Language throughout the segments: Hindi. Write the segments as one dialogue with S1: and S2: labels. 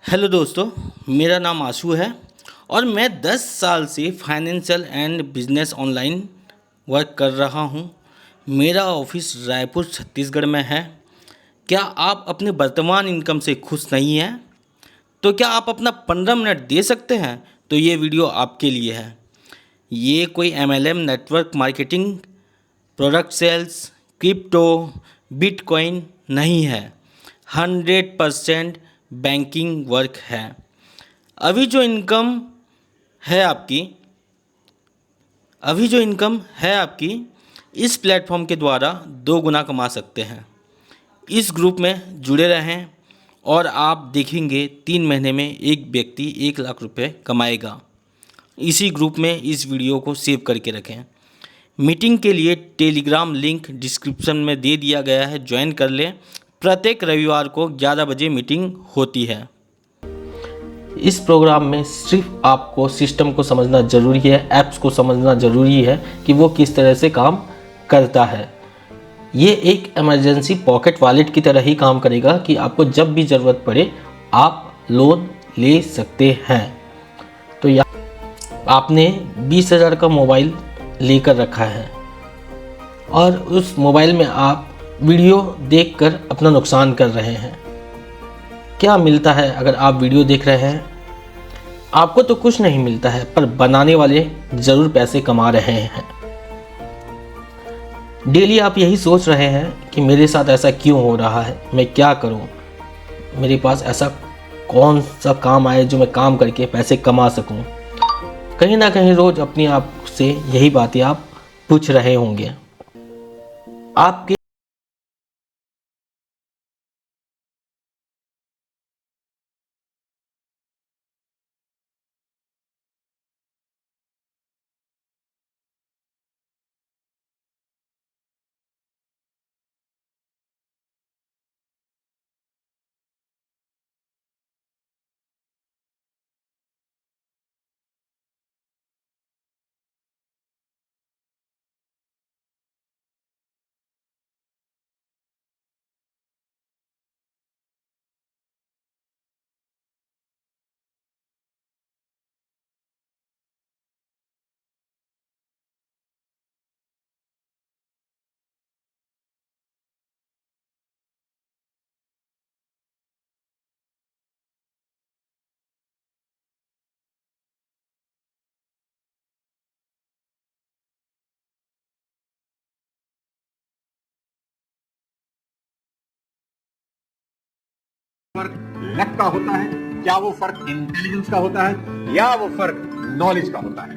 S1: हेलो दोस्तों, मेरा नाम आशु है और मैं 10 साल से financial and business online work कर रहा हूं। मेरा ऑफिस रायपुर छत्तीसगढ़ में है। क्या आप अपने वर्तमान इनकम से खुश नहीं हैं? तो क्या आप अपना 15 मिनट दे सकते हैं? तो ये वीडियो आपके लिए है। ये कोई MLM network marketing, product sales, crypto, bitcoin नहीं है। 100% बैंकिंग वर्क है। अभी जो इनकम है आपकी इस प्लेटफॉर्म के द्वारा 2 गुना कमा सकते हैं। इस ग्रुप में जुड़े रहें और आप देखेंगे 3 महीने में एक व्यक्ति 1 लाख रुपए कमाएगा। इसी ग्रुप में इस वीडियो को सेव करके रखें। मीटिंग के लिए टेलीग्राम लिंक डिस्क्रिप्शन में दे दिया गया है, ज्वाइन कर लें। प्रत्येक रविवार को 11 बजे मीटिंग होती है। इस प्रोग्राम में सिर्फ आपको सिस्टम को समझना ज़रूरी है, ऐप्स को समझना ज़रूरी है कि वो किस तरह से काम करता है। ये एक इमरजेंसी पॉकेट वॉलेट की तरह ही काम करेगा कि आपको जब भी ज़रूरत पड़े आप लोन ले सकते हैं। तो आपने 20,000 का मोबाइल लेकर रखा है और उस मोबाइल में आप वीडियो देखकर अपना नुकसान कर रहे हैं। क्या मिलता है अगर आप वीडियो देख रहे हैं? आपको तो कुछ नहीं मिलता है, पर बनाने वाले ज़रूर पैसे कमा रहे हैं। डेली आप यही सोच रहे हैं कि मेरे साथ ऐसा क्यों हो रहा है, मैं क्या करूं, मेरे पास ऐसा कौन सा काम आए जो मैं काम करके पैसे कमा सकूं। कहीं ना कहीं रोज़ अपने आप से यही बातें आप पूछ रहे होंगे। आपके
S2: फर्क लक का होता है, क्या वो फर्क इंटेलिजेंस का होता है, या वो फर्क नॉलेज का होता है?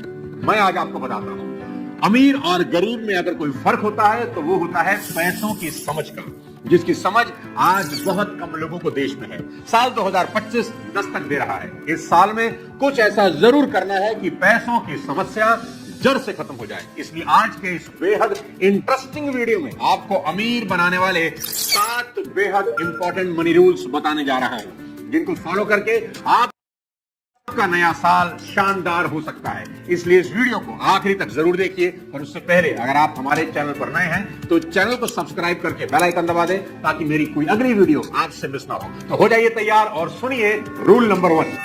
S2: मैं आज आपको बताता हूं। अमीर और गरीब में अगर कोई फर्क होता है तो वो होता है पैसों की समझ का, जिसकी समझ आज बहुत कम लोगों को देश में है। साल 2025 दस्तक दे रहा है। इस साल में कुछ ऐसा जरूर करना है कि पैसों की समस्या जड़ से खत्म हो जाए। इसलिए आज के इस बेहद इंटरेस्टिंग वीडियो में आपको अमीर बनाने वाले 7 बेहद इंपॉर्टेंट मनी रूल्स बताने जा रहा हूं, जिनको फॉलो करके आपका नया साल शानदार हो सकता है। इसलिए इस वीडियो को आखिरी तक जरूर देखिए। और उससे पहले अगर आप हमारे चैनल पर नए हैं तो चैनल को सब्सक्राइब करके बेल आइकन दबा दें, ताकि मेरी कोई अगली वीडियो आपसे मिस ना हो। तो हो जाइए तैयार और सुनिए रूल नंबर 1।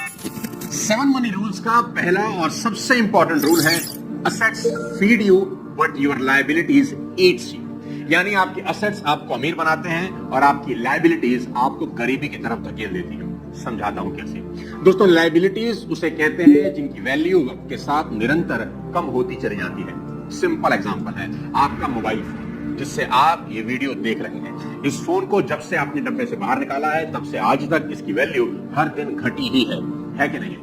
S2: 7 मनी रूल्स का पहला और सबसे इंपॉर्टेंट रूल है, Assets feed you, but your liabilities eats you। यानी आपकी assets आपको अमीर बनाते हैं और आपकी liabilities आपको गरीबी की तरफ धकेल देती हैं। समझाता हूं कैसे। दोस्तों, liabilities उसे कहते हैं जिनकी वैल्यू वक्त के साथ निरंतर कम होती चली जाती है। सिंपल एग्जांपल है आपका मोबाइल फोन, जिससे आप ये वीडियो देख रहे हैं। इस फोन को जब से आपने डब्बे से बाहर निकाला है तब से आज तक इसकी वैल्यू हर दिन घटी ही है कि नहीं?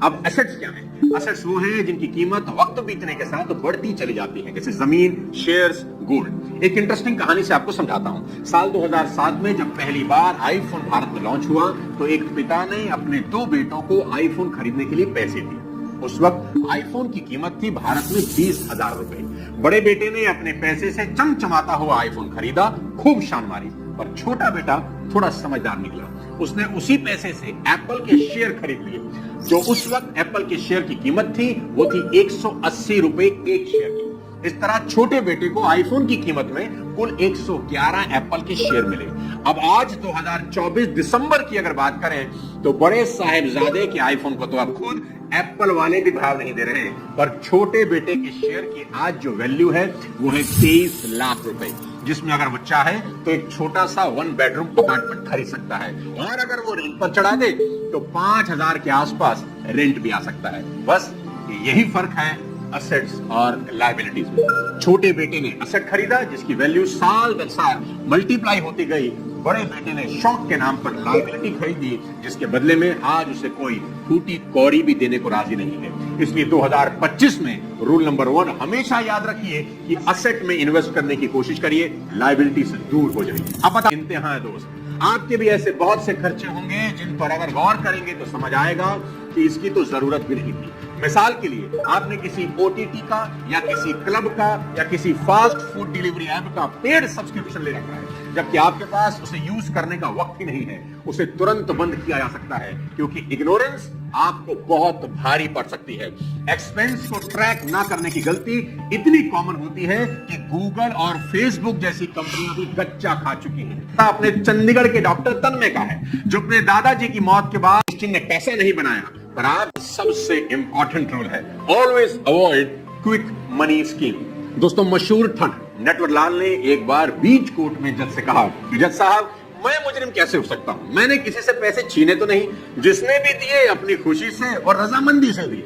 S2: अब एसेट्स क्या हैं? एसेट्स वो हैं जिनकी कीमत वक्त बीतने के साथ बढ़ती चली जाती है, जैसे जमीन, शेयर्स, गोल्ड। एक इंटरेस्टिंग कहानी से आपको समझाता हूं। साल 2007 में जब पहली बार आईफोन भारत में लॉन्च हुआ तो एक पिता ने अपने 2 बेटों को आईफोन खरीदने के लिए पैसे दिए। उस वक्त आईफोन की कीमत थी भारत में 20,000 रुपए। बड़े बेटे ने अपने पैसे से चमचमाता हुआ आईफोन खरीदा, खूब शान मारी। पर छोटा बेटा थोड़ा समझदार निकला। उसने उसी पैसे से एप्पल के शेयर खरीद लिए। जो उस वक्त एप्पल के शेयर की कीमत थी वो थी 180 रुपए एक शेयर की। इस तरह छोटे बेटे को आईफोन की कीमत में कुल 111 एप्पल के शेयर मिले। अब आज 2024 दिसंबर की अगर बात करें तो बड़े साहिबजादे के आईफोन को तो अब खुद एप्पल वाले भी भाव नहीं दे रहे, पर छोटे बेटे के शेयर की आज जो वैल्यू है वो है 23 लाख रुपए, जिसमें अगर वो चाहे तो एक छोटा सा 1 बेडरूम अपार्टमेंट खरीद सकता है, और अगर वो रेंट पर चढ़ा दे तो 5,000 के आसपास रेंट भी आ सकता है। बस यही फर्क है असेट्स और लायबिलिटीज में। छोटे बेटे ने असेट खरीदा जिसकी वैल्यू साल दर साल मल्टीप्लाई होती गई, बड़े बेटे ने शौक के नाम पर लायबिलिटी खरीदी जिसके बदले में आज उसे कोई टूटी कौड़ी भी देने को राजी नहीं है। इसलिए 2025 में रूल नंबर 1 हमेशा याद रखिए कि असेट में इन्वेस्ट करने की कोशिश करिए, लायबिलिटी से दूर हो जाइए। अब बता इंतहा है दोस्त, आपके भी ऐसे बहुत से खर्चे होंगे जिन पर अगर गौर करेंगे तो समझ आएगा कि इसकी तो जरूरत भी नहीं थी। मिसाल के लिए आपने किसी ओटीटी का या किसी क्लब का या किसी फास्ट फूड डिलीवरी ऐप का पेड सब्सक्रिप्शन ले रखा है, जबकि आपके पास उसे यूज करने का वक्त ही नहीं है। उसे तुरंत बंद किया जा सकता है क्योंकि इग्नोरेंस आपको बहुत भारी पड़ सकती है। एक्सपेंस को ट्रैक ना करने की गलती इतनी कॉमन होती है कि गूगल और फेसबुक जैसी कंपनियां भी गच्चा खा चुकी हैं। अपने चंडीगढ़ के डॉक्टर तन्मय का है, जो अपने दादाजी की मौत के बाद जिसने पैसा नहीं बनाया, पर आप सबसे इंपॉर्टेंट रूल है always avoid quick money scheme. दोस्तों, मशहूर ठग नटवरलाल ने एक बार बीच कोर्ट में जज से कहा, जज साहब मैं मुजरिम कैसे हो सकता हूं, मैंने किसी से पैसे छीने तो नहीं, जिसने भी दिए अपनी खुशी से और रजामंदी से दिए।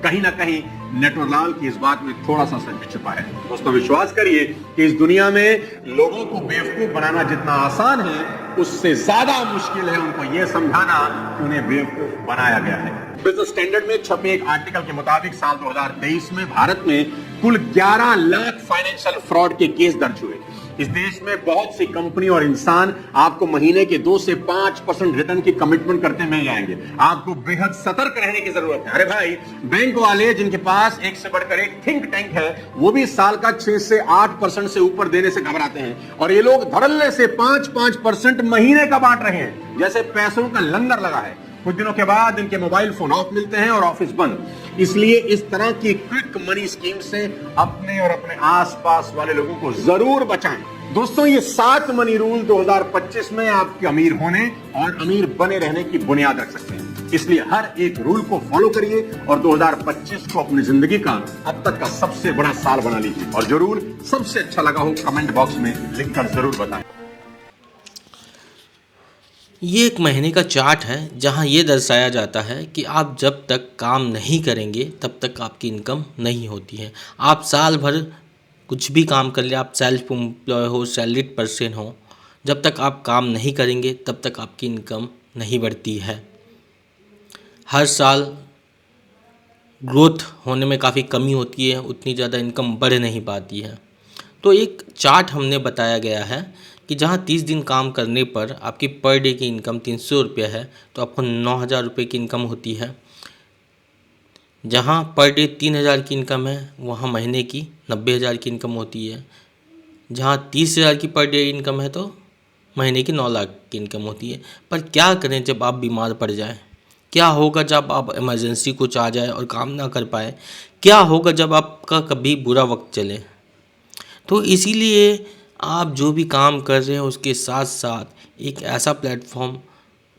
S2: कहीं ना कहीं नटवरलाल की इस बात में थोड़ा सा सच छिपा है। दोस्तों, विश्वास करिए कि इस दुनिया में लोगों को बेवकूफ बनाना जितना आसान है, उससे ज्यादा मुश्किल है उनको यह समझाना कि उन्हें बेवकूफ बनाया गया है। बिजनेस स्टैंडर्ड में छपे एक आर्टिकल के मुताबिक साल 2023 में भारत में कुल 11 लाख फाइनेंशियल फ्रॉड के केस दर्ज हुए। इस देश में बहुत सी कंपनी और इंसान आपको महीने के 2 से 5% रिटर्न की कमिटमेंट करते मिल जाएंगे। आपको बेहद सतर्क रहने की जरूरत है। अरे भाई, बैंक वाले जिनके पास एक से बढ़कर एक थिंक टैंक है, वो भी साल का 6 से 8% से ऊपर देने से घबराते हैं, और ये लोग धड़ल्ले से 5% महीने का बांट रहे हैं, जैसे पैसों का लंगर लगा है। कुछ दिनों के बाद इनके मोबाइल फोन ऑफ मिलते हैं और ऑफिस बंद। इसलिए इस तरह की क्विक मनी स्कीम से अपने और अपने आसपास वाले लोगों को जरूर बचाएं। दोस्तों, ये 7 मनी रूल 2025 में आपके अमीर होने और अमीर बने रहने की बुनियाद रख सकते हैं। इसलिए हर एक रूल को फॉलो करिए और 2025 को अपनी जिंदगी का अब तक का सबसे बड़ा साल बना लीजिए। और जो रूल सबसे अच्छा लगा हो कमेंट बॉक्स में लिखकर जरूर बताएं।
S1: ये एक महीने का चार्ट है जहाँ ये दर्शाया जाता है कि आप जब तक काम नहीं करेंगे तब तक आपकी इनकम नहीं होती है। आप साल भर कुछ भी काम कर ले, आप सेल्फ एम्प्लॉय हो, सैलरीड पर्सन हो, जब तक आप काम नहीं करेंगे तब तक आपकी इनकम नहीं बढ़ती है। हर साल ग्रोथ होने में काफ़ी कमी होती है, उतनी ज़्यादा इनकम बढ़ नहीं पाती है। तो एक चार्ट हमने बताया गया है कि जहाँ 30 दिन काम करने पर आपकी पर डे की इनकम 300 रुपये है तो आपको 9,000 रुपये की इनकम होती है। जहाँ पर डे 3,000 की इनकम है वहाँ महीने की 90,000 की इनकम होती है। जहाँ 30,000 की पर डे इनकम है तो महीने की 9 लाख की इनकम होती है। पर क्या करें जब आप बीमार पड़ जाएं? क्या होगा जब आप इमरजेंसी कुछ आ जाए और काम ना कर पाए? क्या होगा जब आपका कभी बुरा वक्त चले? तो इसीलिए आप जो भी काम कर रहे हैं उसके साथ साथ एक ऐसा प्लेटफॉर्म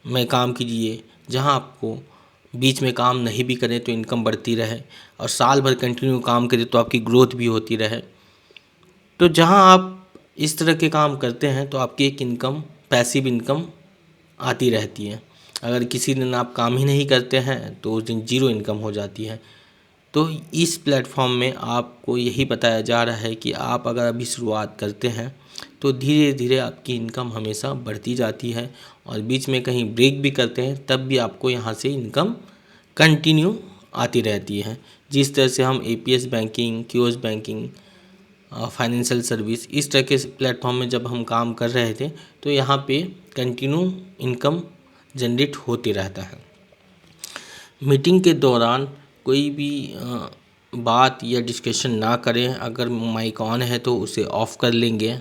S1: में काम कीजिए जहां आपको बीच में काम नहीं भी करें तो इनकम बढ़ती रहे, और साल भर कंटिन्यू काम करें तो आपकी ग्रोथ भी होती रहे। तो जहां आप इस तरह के काम करते हैं तो आपकी एक इनकम, पैसिव इनकम आती रहती है। अगर किसी दिन आप काम ही नहीं करते हैं तो उस दिन जीरो इनकम हो जाती है। तो इस प्लेटफॉर्म में आपको यही बताया जा रहा है कि आप अगर अभी शुरुआत करते हैं तो धीरे धीरे आपकी इनकम हमेशा बढ़ती जाती है, और बीच में कहीं ब्रेक भी करते हैं तब भी आपको यहाँ से इनकम कंटिन्यू आती रहती है। जिस तरह से हम APS banking, QS banking, financial service, इस तरह के प्लेटफॉर्म में जब हम काम कर रहे थे तो यहाँ पे कंटिन्यू इनकम जनरेट होते रहता है। मीटिंग के दौरान कोई भी बात या डिस्कशन ना करें। अगर माइक ऑन है तो उसे ऑफ़ कर लेंगे।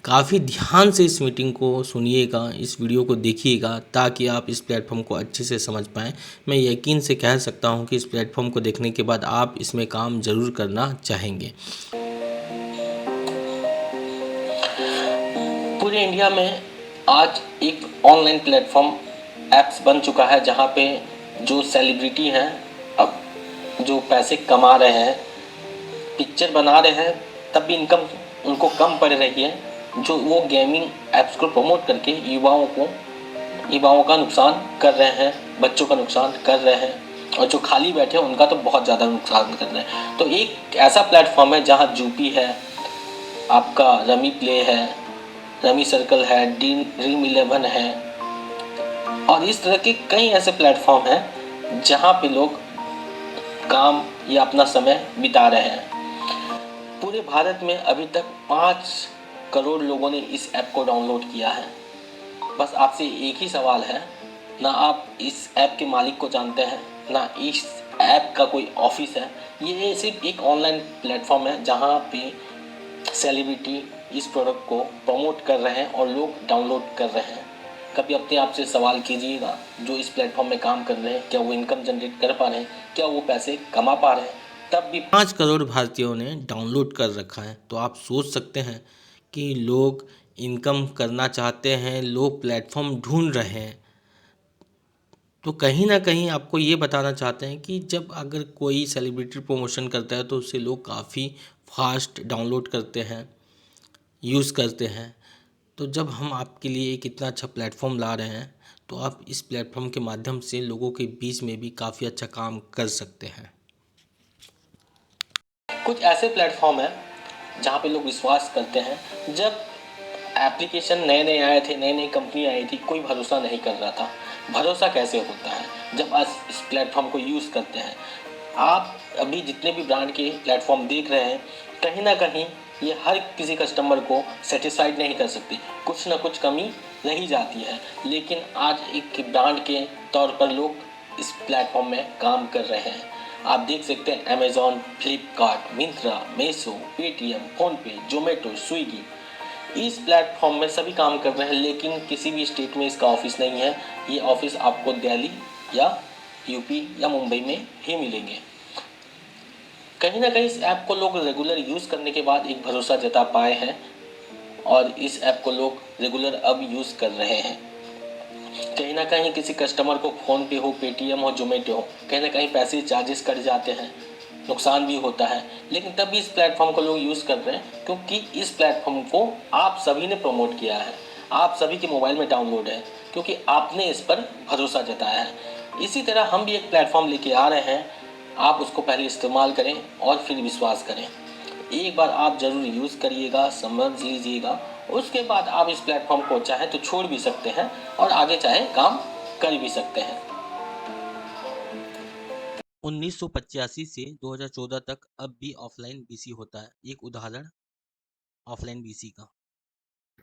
S1: काफ़ी ध्यान से इस मीटिंग को सुनिएगा, इस वीडियो को देखिएगा ताकि आप इस प्लेटफॉर्म को अच्छे से समझ पाएँ। मैं यकीन से कह सकता हूँ कि इस प्लेटफॉर्म को देखने के बाद आप इसमें काम ज़रूर करना चाहेंगे। पूरे इंडिया में आज एक ऑनलाइन प्लेटफॉर्म ऐप्स बन चुका है जहाँ पे जो सेलिब्रिटी हैं, अब जो पैसे कमा रहे हैं, पिक्चर बना रहे हैं, तब भी इनकम उनको कम पड़ रही है, जो वो गेमिंग ऐप्स को प्रमोट करके युवाओं का नुकसान कर रहे हैं, बच्चों का नुकसान कर रहे हैं, और जो खाली बैठे हैं उनका तो बहुत ज़्यादा नुकसान कर रहे हैं। तो एक ऐसा प्लेटफॉर्म है जहाँ जूपी है, आपका रमी प्ले है, रमी सर्कल है, ड्रीम 11 है, और इस तरह के कई ऐसे प्लेटफॉर्म हैं जहाँ पे लोग काम या अपना समय बिता रहे हैं। पूरे भारत में अभी तक 5 करोड़ लोगों ने इस ऐप को डाउनलोड किया है। बस आपसे एक ही सवाल है, ना आप इस ऐप के मालिक को जानते हैं, ना इस ऐप का कोई ऑफिस है। ये सिर्फ एक ऑनलाइन प्लेटफॉर्म है जहाँ पे सेलिब्रिटी इस प्रोडक्ट को प्रमोट कर रहे हैं और लोग डाउनलोड कर रहे हैं। कभी अपने आप से सवाल कीजिएगा, जो इस प्लेटफॉर्म में काम कर रहे हैं, क्या वो इनकम जनरेट कर पा रहे हैं, क्या वो पैसे कमा पा रहे हैं? तब भी 5 करोड़ भारतीयों ने डाउनलोड कर रखा है। तो आप सोच सकते हैं कि लोग इनकम करना चाहते हैं, लोग प्लेटफॉर्म ढूंढ रहे हैं। तो कहीं ना कहीं आपको ये बताना चाहते हैं कि जब अगर कोई सेलिब्रिटी प्रमोशन करता है तो उससे लोग काफ़ी फास्ट डाउनलोड करते हैं, यूज़ करते हैं। तो जब हम आपके लिए एक इतना अच्छा प्लेटफॉर्म ला रहे हैं तो आप इस प्लेटफॉर्म के माध्यम से लोगों के बीच में भी काफ़ी अच्छा काम कर सकते हैं। कुछ ऐसे प्लेटफॉर्म हैं जहाँ पे लोग विश्वास करते हैं। जब एप्लीकेशन नए नए आए थे, नई नई कंपनी आई थी, कोई भरोसा नहीं कर रहा था। भरोसा कैसे होता है जब आप इस प्लेटफॉर्म को यूज़ करते हैं। आप अभी जितने भी ब्रांड के प्लेटफॉर्म देख रहे हैं, कहीं ना कहीं ये हर किसी कस्टमर को सेटिस्फाइड नहीं कर सकती, कुछ ना कुछ कमी रही जाती है। लेकिन आज एक ब्रांड के तौर पर लोग इस प्लेटफॉर्म में काम कर रहे हैं। आप देख सकते हैं Amazon, Flipkart, Myntra, Meesho, Paytm, PhonePe, Zomato, Swiggy, इस प्लेटफॉर्म में सभी काम कर रहे हैं। लेकिन किसी भी स्टेट में इसका ऑफिस नहीं है। ये ऑफिस आपको दिल्ली या यूपी या मुंबई में ही मिलेंगे। कहीं ना कहीं इस ऐप को लोग रेगुलर यूज़ करने के बाद एक भरोसा जता पाए हैं और इस ऐप को लोग रेगुलर अब यूज़ कर रहे हैं। कहीं ना कहीं किसी कस्टमर को फ़ोनपे हो, पेटीएम हो, जोमेटो हो, कहीं ना कहीं पैसे चार्जेस कट जाते हैं, नुकसान भी होता है। लेकिन तब भी इस प्लेटफॉर्म को लोग यूज़ कर रहे हैं क्योंकि इस प्लेटफॉर्म को आप सभी ने प्रमोट किया है, आप सभी के मोबाइल में डाउनलोड है, क्योंकि आपने इस पर भरोसा जताया है। इसी तरह हम भी एक प्लेटफॉर्म लेके आ रहे हैं। आप उसको पहले इस्तेमाल करें और फिर विश्वास करें। एक बार आप ज़रूर यूज़ करिएगा, समझ लीजिएगा, उसके बाद आप इस प्लेटफॉर्म को चाहे तो छोड़ भी सकते हैं और आगे चाहे काम कर भी सकते हैं। 1985 से 2014 तक अब भी ऑफलाइन बीसी होता है। एक उदाहरण ऑफलाइन बीसी का।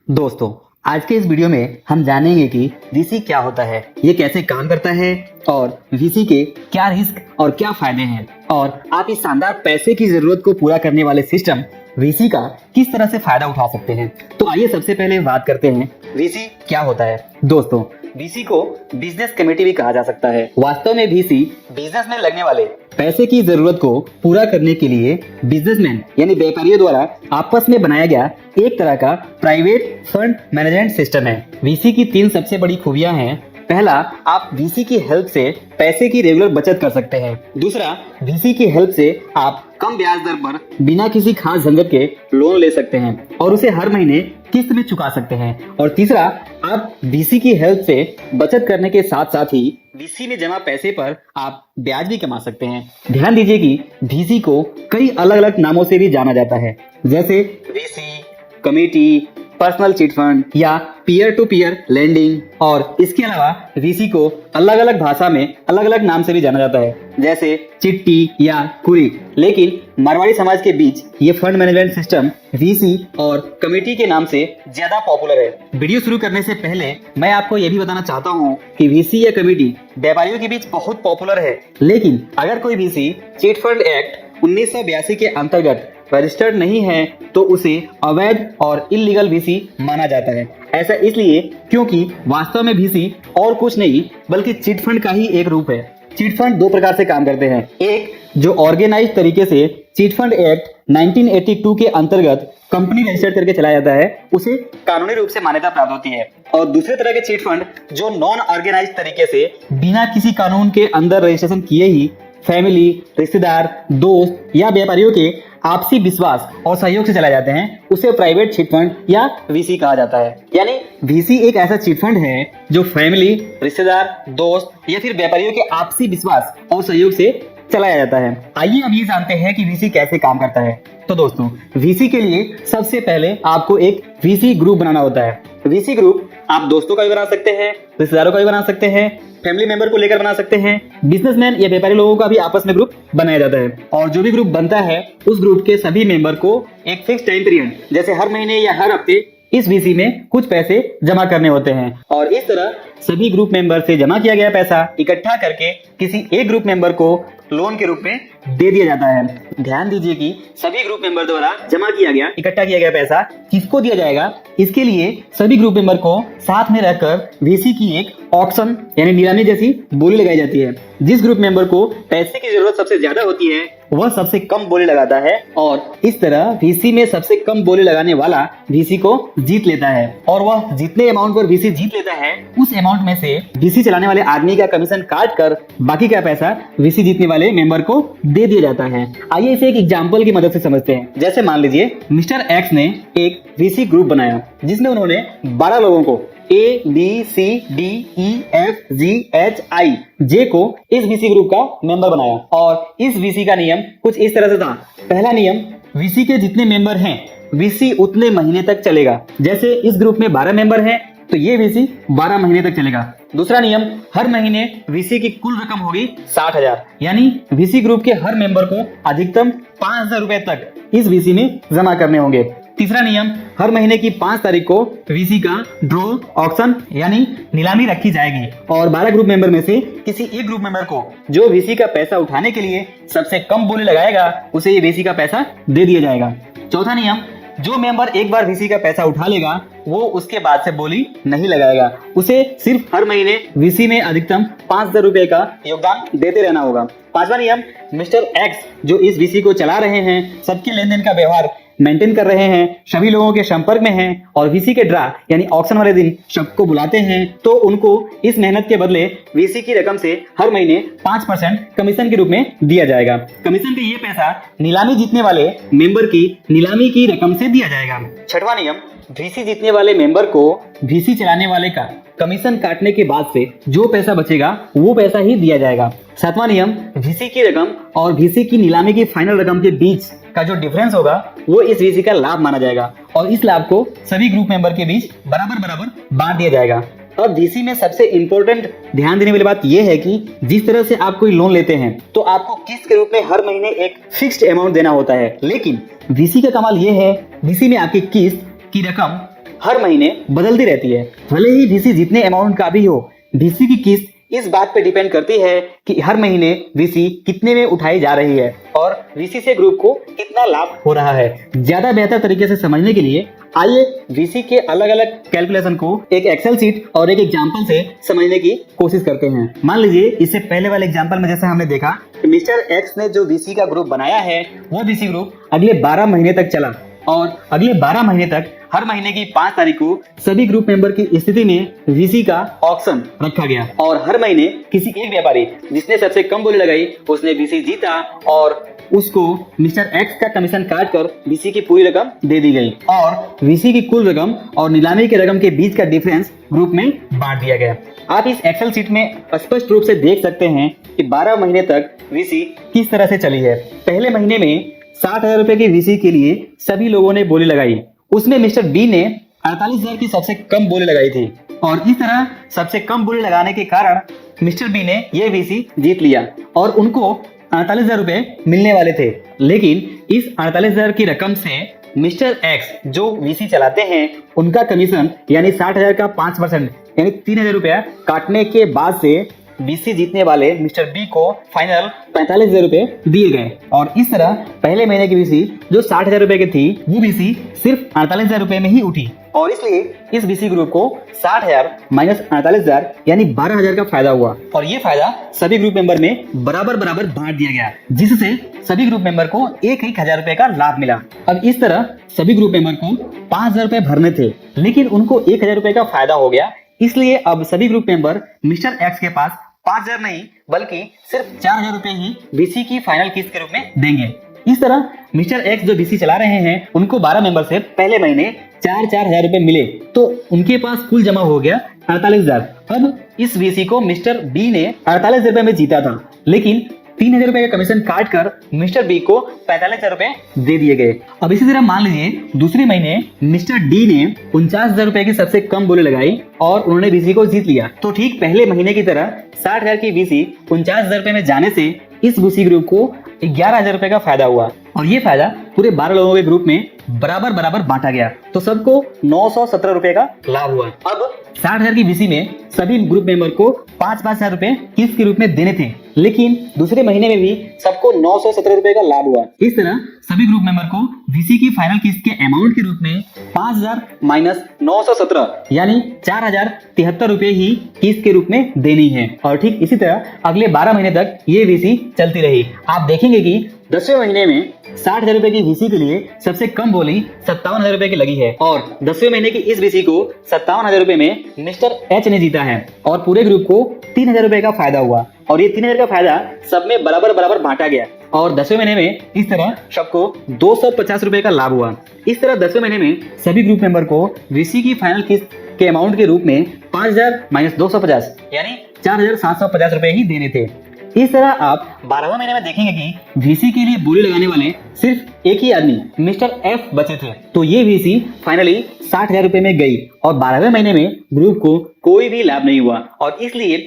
S3: दोस्तों, आज के इस वीडियो में हम जानेंगे कि वीसी क्या होता है, ये कैसे काम करता है और वीसी के क्या रिस्क और क्या फायदे हैं, और आप इस शानदार पैसे की जरूरत को पूरा करने वाले सिस्टम वीसी का किस तरह से फायदा उठा सकते हैं। तो आइए सबसे पहले बात करते हैं वीसी क्या होता है। दोस्तों, वीसी को बिजनेस कमेटी भी कहा जा सकता है। वास्तव में वीसी बिजनेस में लगने वाले पैसे की जरूरत को पूरा करने के लिए बिजनेसमैन यानी व्यापारियों द्वारा आपस में बनाया गया एक तरह का प्राइवेट फंड मैनेजमेंट सिस्टम है। वीसी की 3 सबसे बड़ी खूबियां हैं। पहला, आप वीसी की हेल्प से पैसे की रेगुलर बचत कर सकते हैं। दूसरा, वीसी की हेल्प से आप कम ब्याज दर पर बिना किसी खास झंझट के लोन ले सकते हैं और उसे हर महीने किस्त में चुका सकते हैं। और तीसरा, आप वीसी की हेल्प से बचत करने के साथ साथ ही वीसी में जमा पैसे पर आप ब्याज भी कमा सकते हैं। ध्यान दीजिए कि वीसी को कई अलग अलग नामों से भी जाना जाता है, जैसे VC, committee, personal chit fund या पीयर टू पीयर लेंडिंग। और इसके अलावा वीसी को अलग अलग भाषा में अलग अलग नाम से भी जाना जाता है, जैसे चिट्टी या कुरी। लेकिन मारवाड़ी समाज के बीच ये फंड मैनेजमेंट सिस्टम वीसी और कमेटी के नाम से ज्यादा पॉपुलर है। वीडियो शुरू करने से पहले मैं आपको ये भी बताना चाहता हूँ कि वीसी या कमेटी व्यापारियों के बीच बहुत पॉपुलर है, लेकिन अगर कोई वीसी चिट फंड एक्ट 1982 के अंतर्गत रजिस्टर्ड नहीं है तो उसे अवैध और इल्लीगल वीसी माना जाता है। ऐसा इसलिए क्योंकि वास्तव में वीसी और कुछ नहीं बल्कि चिट फंड का ही एक रूप है। चिट फंड 2 प्रकार से काम करते हैं। एक जो ऑर्गेनाइज तरीके से चिट फंड एक्ट 1982 के अंतर्गत कंपनी रजिस्टर करके चलाया जाता है, उसे कानूनी रूप से मान्यता प्राप्त होती है। और दूसरे तरह के चिट फंड जो नॉन ऑर्गेनाइज तरीके से बिना किसी कानून के अंदर रजिस्ट्रेशन किए ही फैमिली, रिश्तेदार, दोस्त या व्यापारियों के आपसी विश्वास और सहयोग से चलाए जाते हैं, उसे प्राइवेट चिट फंड या वीसी कहा जाता है। यानी वीसी एक ऐसा चिट फंड है जो फैमिली, रिश्तेदार, दोस्त या फिर व्यापारियों के आपसी विश्वास और सहयोग से चलाया जाता है। आइए अब ये जानते हैं कि वीसी कैसे काम करता है। तो दोस्तों, वीसी के लिए सबसे पहले आपको एक वीसी ग्रुप बनाना होता है। वीसी ग्रुप आप दोस्तों का भी बना सकते हैं, रिश्तेदारों का भी बना सकते हैं, फैमिली मेंबर को लेकर बना सकते हैं, बिजनेसमैन या व्यापारी लोगों का भी आपस में ग्रुप बनाया जाता है। और जो भी ग्रुप बनता है उस ग्रुप के सभी मेंबर को एक फिक्स टाइम पीरियड, जैसे हर महीने या हर हफ्ते, इस वीसी में कुछ पैसे जमा करने होते हैं। और इस तरह सभी ग्रुप मेंबर से जमा किया गया पैसा इकट्ठा करके किसी एक ग्रुप मेंबर को लोन के रूप में दे दिया जाता है। ध्यान दीजिए कि सभी ग्रुप मेंबर द्वारा जमा किया गया, इकट्ठा किया गया पैसा किसको दिया जाएगा, इसके लिए सभी ग्रुप मेंबर को साथ में रखकर वीसी की एक ऑक्शन यानी नीलामी जैसी बोली लगाई जाती है। जिस ग्रुप मेंबर को पैसे की जरूरत सबसे ज्यादा होती है वह सबसे कम बोली लगाता है और इस तरह वीसी में सबसे कम बोली लगाने वाला वीसी को जीत लेता है। और वह जितने अमाउंट पर वीसी जीत लेता है उस अमाउंट में से वीसी चलाने वाले आदमी का कमीशन काट कर बाकी का पैसा वीसी जीतने वाले मेंबर को दे दिया जाता है। आइए इसे एक एग्जांपल की मदद से समझते हैं। जैसे मान लीजिए मिस्टर एक्स ने एक वीसी ग्रुप बनाया जिसमें उन्होंने 12 लोगों को A, B, C, D, E, F, G, H, I, J को इस वीसी ग्रुप का मेंबर बनाया। और इस वीसी का नियम कुछ इस तरह से था। पहला नियम, वीसी के जितने मेंबर हैं वीसी उतने महीने तक चलेगा। जैसे इस ग्रुप में 12 मेंबर हैं तो ये वीसी 12 महीने तक चलेगा। दूसरा नियम, हर महीने वीसी की कुल रकम होगी 60,000, यानी वीसी ग्रुप के हर मेंबर को अधिकतम 5,000 रुपए तक इस वीसी में जमा करने होंगे। तीसरा नियम, हर महीने की 5 तारीख को वीसी का ड्रॉ ऑक्शन यानी नीलामी रखी जाएगी और 12 ग्रुप मेंबर में से किसी एक ग्रुप मेंबर को जो वीसी का पैसा उठाने के लिए सबसे कम बोली लगाएगा उसे ये वीसी का पैसा दे दिया जाएगा। चौथा नियम, जो मेंबर एक बार वीसी का पैसा उठा लेगा वो उसके बाद से बोली नहीं लगाएगा, उसे सिर्फ हर महीने वीसी में अधिकतम 5,000 रुपए का योगदान देते रहना होगा। पांचवा नियम, मिस्टर एक्स जो इस वीसी को चला रहे हैं, सबके लेन देन का व्यवहार मेंटेन कर रहे हैं, सभी लोगों के संपर्क में हैं और वीसी के ड्रा यानी ऑक्शन वाले दिन सबको बुलाते हैं, तो उनको इस मेहनत के बदले वीसी की रकम से हर महीने 5% कमीशन के रूप में दिया जाएगा। कमीशन का ये पैसा नीलामी जीतने वाले मेंबर की नीलामी की रकम से दिया जाएगा। छठवां नियम, वीसी जीतने वाले मेंबर को वीसी चलाने वाले का कमीशन काटने के बाद से जो पैसा बचेगा वो पैसा ही दिया जाएगा। सातवां नियम, वीसी की रकम और वीसी की नीलामी की फाइनल रकम के बीच का जो डिफरेंस होगा वो इस वीसी का लाभ माना जाएगा और इस लाभ को सभी ग्रुप मेंबर के बीच बराबर बराबर बांट दिया जाएगा। अब वीसी में सबसे इंपॉर्टेंट ध्यान देने वाली बात यह है कि जिस तरह से आप कोई लोन लेते हैं तो आपको किस्त के रूप में हर महीने एक फिक्स्ड अमाउंट देना होता है, लेकिन वीसी का कमाल यह है वीसी में आपकी किस्त की रकम हर महीने बदलती रहती है। भले ही वीसी जितने अमाउंट का भी हो, वीसी की किस्त इस बात पे डिपेंड करती है कि हर महीने वीसी कितने में उठाई जा रही है और वीसी से ग्रुप को कितना लाभ हो रहा है। ज्यादा बेहतर तरीके से समझने के लिए आइए वीसी के अलग अलग कैलकुलेशन को एक एक्सेल शीट और एक एग्जांपल से समझने की कोशिश करते हैं। मान लीजिए इससे पहले वाले एग्जांपल में जैसा हमने देखा कि मिस्टर एक्स ने जो वीसी का ग्रुप बनाया है वो वीसी ग्रुप अगले 12 महीने तक चला और अगले 12 महीने तक हर महीने की 5 तारीख को सभी ग्रुप मेंबर की स्थिति में वीसी का ऑक्शन रखा गया और हर महीने किसी एक व्यापारी जिसने सबसे कम बोली लगाई उसने वीसी जीता और उसको मिस्टर एक्स का कमीशन काट कर वीसी की पूरी रकम दे दी गई और वीसी की कुल रकम और नीलामी की रकम के बीच का डिफरेंस ग्रुप में बांट दिया गया। आप इस एक्सेल शीट में स्पष्ट रूप से देख सकते हैं कि 12 महीने तक वीसी किस तरह से चली है। पहले महीने में 60,000 रुपए की वीसी के लिए सभी लोगों ने बोली लगाई, उसमें मिस्टर बी ने 48,000 की सबसे कम बोली लगाई थी और इस तरह सबसे कम बोली लगाने के कारण मिस्टर बी ने यह वीसी जीत लिया और उनको 48,000 रुपए मिलने वाले थे। लेकिन इस 48,000 की रकम से मिस्टर एक्स जो वीसी चलाते हैं उनका कमीशन यानी 60,000 का 5% यानी 3,000 रुपया काटने के बाद से वीसी जीतने वाले मिस्टर बी को फाइनल 45,000 रुपए दिए गए और इस तरह पहले महीने की वीसी जो 60,000 रुपए की थी वो वीसी सिर्फ 48,000 रुपए में ही उठी। और इसलिए इस वीसी ग्रुप को 60,000 माइनस 48,000 यानी 12,000 का फायदा हुआ और ये फायदा सभी ग्रुप मेंबर में बराबर बराबर बांट दिया गया, जिससे सभी ग्रुप मेंबर को 1,000 रुपए का लाभ मिला। अब इस तरह सभी ग्रुप मेंबर को 5,000 रुपए भरने थे, लेकिन उनको 1,000 रुपए का फायदा हो गया। इसलिए अब सभी ग्रुप मेंबर मिस्टर एक्स के पास 5,000 नहीं बल्कि सिर्फ 4,000 रुपए ही वीसी की फाइनल किस्त के रूप में देंगे। इस तरह मिस्टर एक्स जो वीसी चला रहे हैं उनको 12 मेंबर से पहले महीने 4,000 रुपए मिले, तो उनके पास कुल जमा हो गया 48,000। अब इस वीसी को मिस्टर बी ने 48,000 रुपए में जीता था, लेकिन 3,000 रुपए का कमीशन काट कर मिस्टर बी को 45,000 रुपए दे दिए गए। अब इसी तरह मान लीजिए दूसरे महीने मिस्टर डी ने 49,000 रुपए की सबसे कम बोली लगाई और उन्होंने वीसी को जीत लिया। तो ठीक पहले महीने की तरह 60,000 की वीसी 49,000 रुपए में जाने से इस वीसी ग्रुप को 11,000 रुपए का फायदा हुआ और ये फायदा पूरे 12 लोगों के ग्रुप में बराबर बराबर बांटा गया, तो सबको 917 रुपए का लाभ हुआ। अब 60,000 की वीसी में सभी ग्रुप मेंबर को 5,000 रुपए किस्त के रूप में देने थे, लेकिन दूसरे महीने में भी सबको 917 रुपए का लाभ हुआ। इस तरह सभी ग्रुप मेंबर को वीसी की फाइनल किस्त के अमाउंट के रूप में 5,000 माइनस 917 यानी 4,073 रुपए ही किस्त के रूप में देनी है और ठीक इसी तरह अगले 12 महीने तक ये वीसी चलती रही। आप देखेंगे कि 10वें महीने में 60,000 रुपए की वीसी के लिए सबसे कम बोली 57,000 रुपए की लगी है और 10वें महीने की इस वीसी को 57,000 रुपए में मिस्टर एच ने जीता है और पूरे ग्रुप को 3,000 रुपए का फायदा हुआ और ये 3,000 का फायदा सब में बराबर बराबर बांटा गया और 10वें महीने में इस तरह सबको 250 रुपए का लाभ हुआ। इस तरह 10वें महीने में सभी ग्रुप मेंबर को वीसी की फाइनल किस्त के अमाउंट के रूप में 5,000 माइनस 250 यानी 4,750 रुपए ही देने थे। इस तरह आप 12वें महीने में देखेंगे कि वीसी के लिए बोली लगाने वाले सिर्फ एक ही आदमी मिस्टर एफ बचे थे, तो ये वीसी फाइनली 60,000 रुपए में गई और 12वें महीने में ग्रुप को कोई भी लाभ नहीं हुआ और इसलिए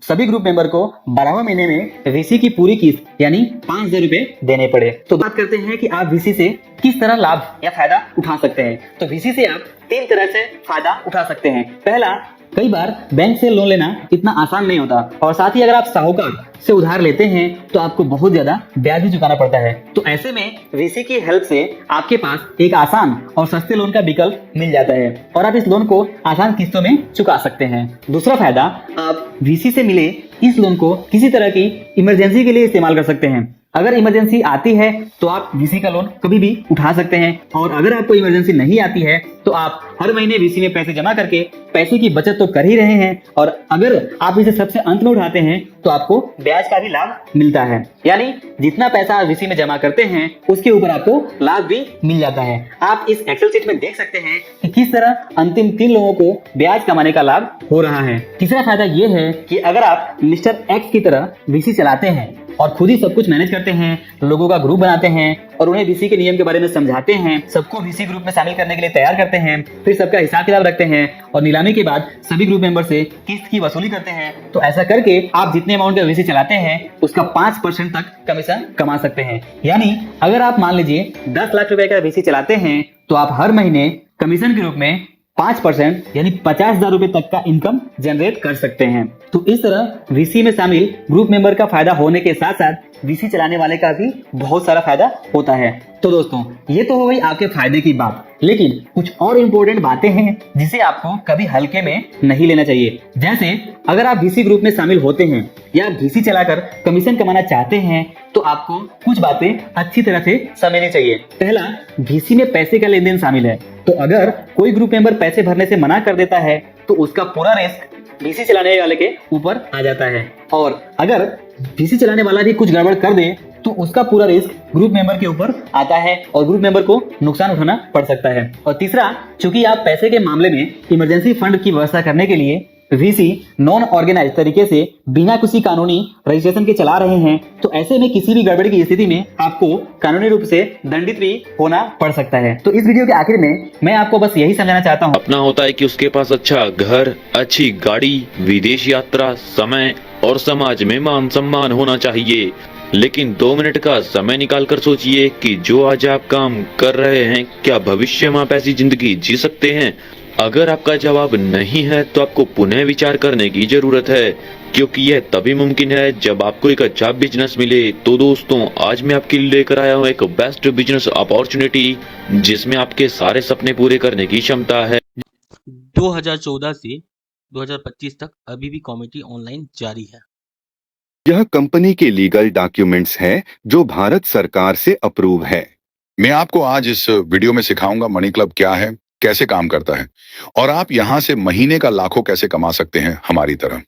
S3: सभी ग्रुप मेंबर को 12वें महीने में वीसी की पूरी किस्त यानी 5,000 रुपए देने पड़े। तो बात करते हैं कि आप वीसी से किस तरह लाभ या फायदा उठा सकते हैं। तो वीसी से आप 3 तरह से फायदा उठा सकते हैं। पहला, कई बार बैंक से लोन लेना इतना आसान नहीं होता और साथ ही अगर आप साहूकार से उधार लेते हैं तो आपको बहुत ज्यादा ब्याज भी चुकाना पड़ता है। तो ऐसे में वीसी की हेल्प से आपके पास एक आसान और सस्ते लोन का विकल्प मिल जाता है और आप इस लोन को आसान किस्तों में चुका सकते हैं। दूसरा फायदा, आप वीसी से मिले इस लोन को किसी तरह की इमरजेंसी के लिए इस्तेमाल कर सकते हैं। अगर इमरजेंसी आती है तो आप वीसी का लोन कभी भी उठा सकते हैं और अगर आपको इमरजेंसी नहीं आती है तो आप हर महीने वीसी में पैसे जमा करके पैसे की बचत तो कर ही रहे हैं और अगर आप इसे सबसे अंत में उठाते हैं तो आपको ब्याज का भी लाभ मिलता है, यानी जितना पैसा आप वीसी में जमा करते हैं उसके ऊपर आपको लाभ भी मिल जाता है। आप इस एक्सेल शीट में देख सकते हैं कि किस तरह अंतिम 3 लोगों को ब्याज कमाने का लाभ हो रहा है। तीसरा फायदा ये है कि अगर आप मिस्टर एक्स की तरह वीसी चलाते हैं और खुद ही सब कुछ मैनेज करते हैं, लोगों का ग्रुप बनाते हैं और उन्हें वीसी के नियम के बारे में समझाते हैं, सबको वीसी ग्रुप में शामिल करने के लिए तैयार करते हैं, फिर सबका हिसाब किताब रखते हैं और नीलामी के बाद सभी ग्रुप मेंबर से किस्त की वसूली करते हैं, तो ऐसा करके आप जितने अमाउंट का वीसी चलाते हैं उसका 5% तक कमीशन कमा सकते हैं। यानी अगर आप मान लीजिए 10 लाख रुपए का वीसी चलाते हैं तो आप हर महीने कमीशन के रूप में 5% यानी 50,000 रुपए तक का इनकम जनरेट कर सकते हैं। तो इस तरह वीसी में शामिल ग्रुप मेंबर का फायदा होने के साथ साथ वीसी चलाने वाले का भी बहुत सारा फायदा होता है। तो दोस्तों, ये तो हो गई आपके फायदे की बात, लेकिन कुछ और इम्पोर्टेंट बातें हैं जिसे आपको कभी हल्के में नहीं लेना चाहिए। जैसे अगर आप वीसी ग्रुप में शामिल होते हैं या वीसी चलाकर कमीशन कमाना चाहते हैं तो आपको कुछ बातें अच्छी तरह से समझनी चाहिए। पहला, वीसी में पैसे का लेन देन शामिल है, तो अगर कोई ग्रुप मेंबर पैसे भरने से मना कर देता है तो उसका पूरा रिस्क वीसी चलाने वाले के ऊपर आ जाता है और अगर वीसी चलाने वाला भी कुछ गड़बड़ कर दे तो उसका पूरा रिस्क ग्रुप मेंबर के ऊपर आता है और ग्रुप मेंबर को नुकसान उठाना पड़ सकता है। और तीसरा, चूंकि आप पैसे के मामले में इमरजेंसी फंड की व्यवस्था करने के लिए वीसी नॉन ऑर्गेनाइज तरीके से बिना किसी कानूनी रजिस्ट्रेशन के चला रहे हैं, तो ऐसे में किसी भी गड़बड़ी की स्थिति में आपको कानूनी रूप से दंडित भी होना पड़ सकता है। तो इस वीडियो के आखिर में मैं आपको बस यही समझाना चाहता हूँ,
S4: अपना होता है कि उसके पास अच्छा घर, अच्छी गाड़ी, विदेश यात्रा, समय और समाज में मान सम्मान होना चाहिए। लेकिन 2 मिनट का समय निकालकर सोचिए कि जो आज आप काम कर रहे हैं, क्या भविष्य में आप ऐसी जिंदगी जी सकते हैं? अगर आपका जवाब नहीं है तो आपको पुनः विचार करने की जरूरत है। क्योंकि यह तभी मुमकिन है जब आपको एक अच्छा बिजनेस मिले। तो दोस्तों, आज मैं आपके लिए लेकर आया हूँ एक बेस्ट बिजनेस अपॉर्चुनिटी जिसमें आपके सारे सपने पूरे करने की क्षमता है।
S1: 2014 से 2025 तक अभी भी कॉमेडी ऑनलाइन जारी है।
S5: यह कंपनी के लीगल डॉक्यूमेंट्स हैं जो भारत सरकार से अप्रूव है। मैं आपको आज इस वीडियो में सिखाऊंगा मनी क्लब क्या है, कैसे काम करता है और आप यहां से महीने का लाखों कैसे कमा सकते हैं हमारी तरह।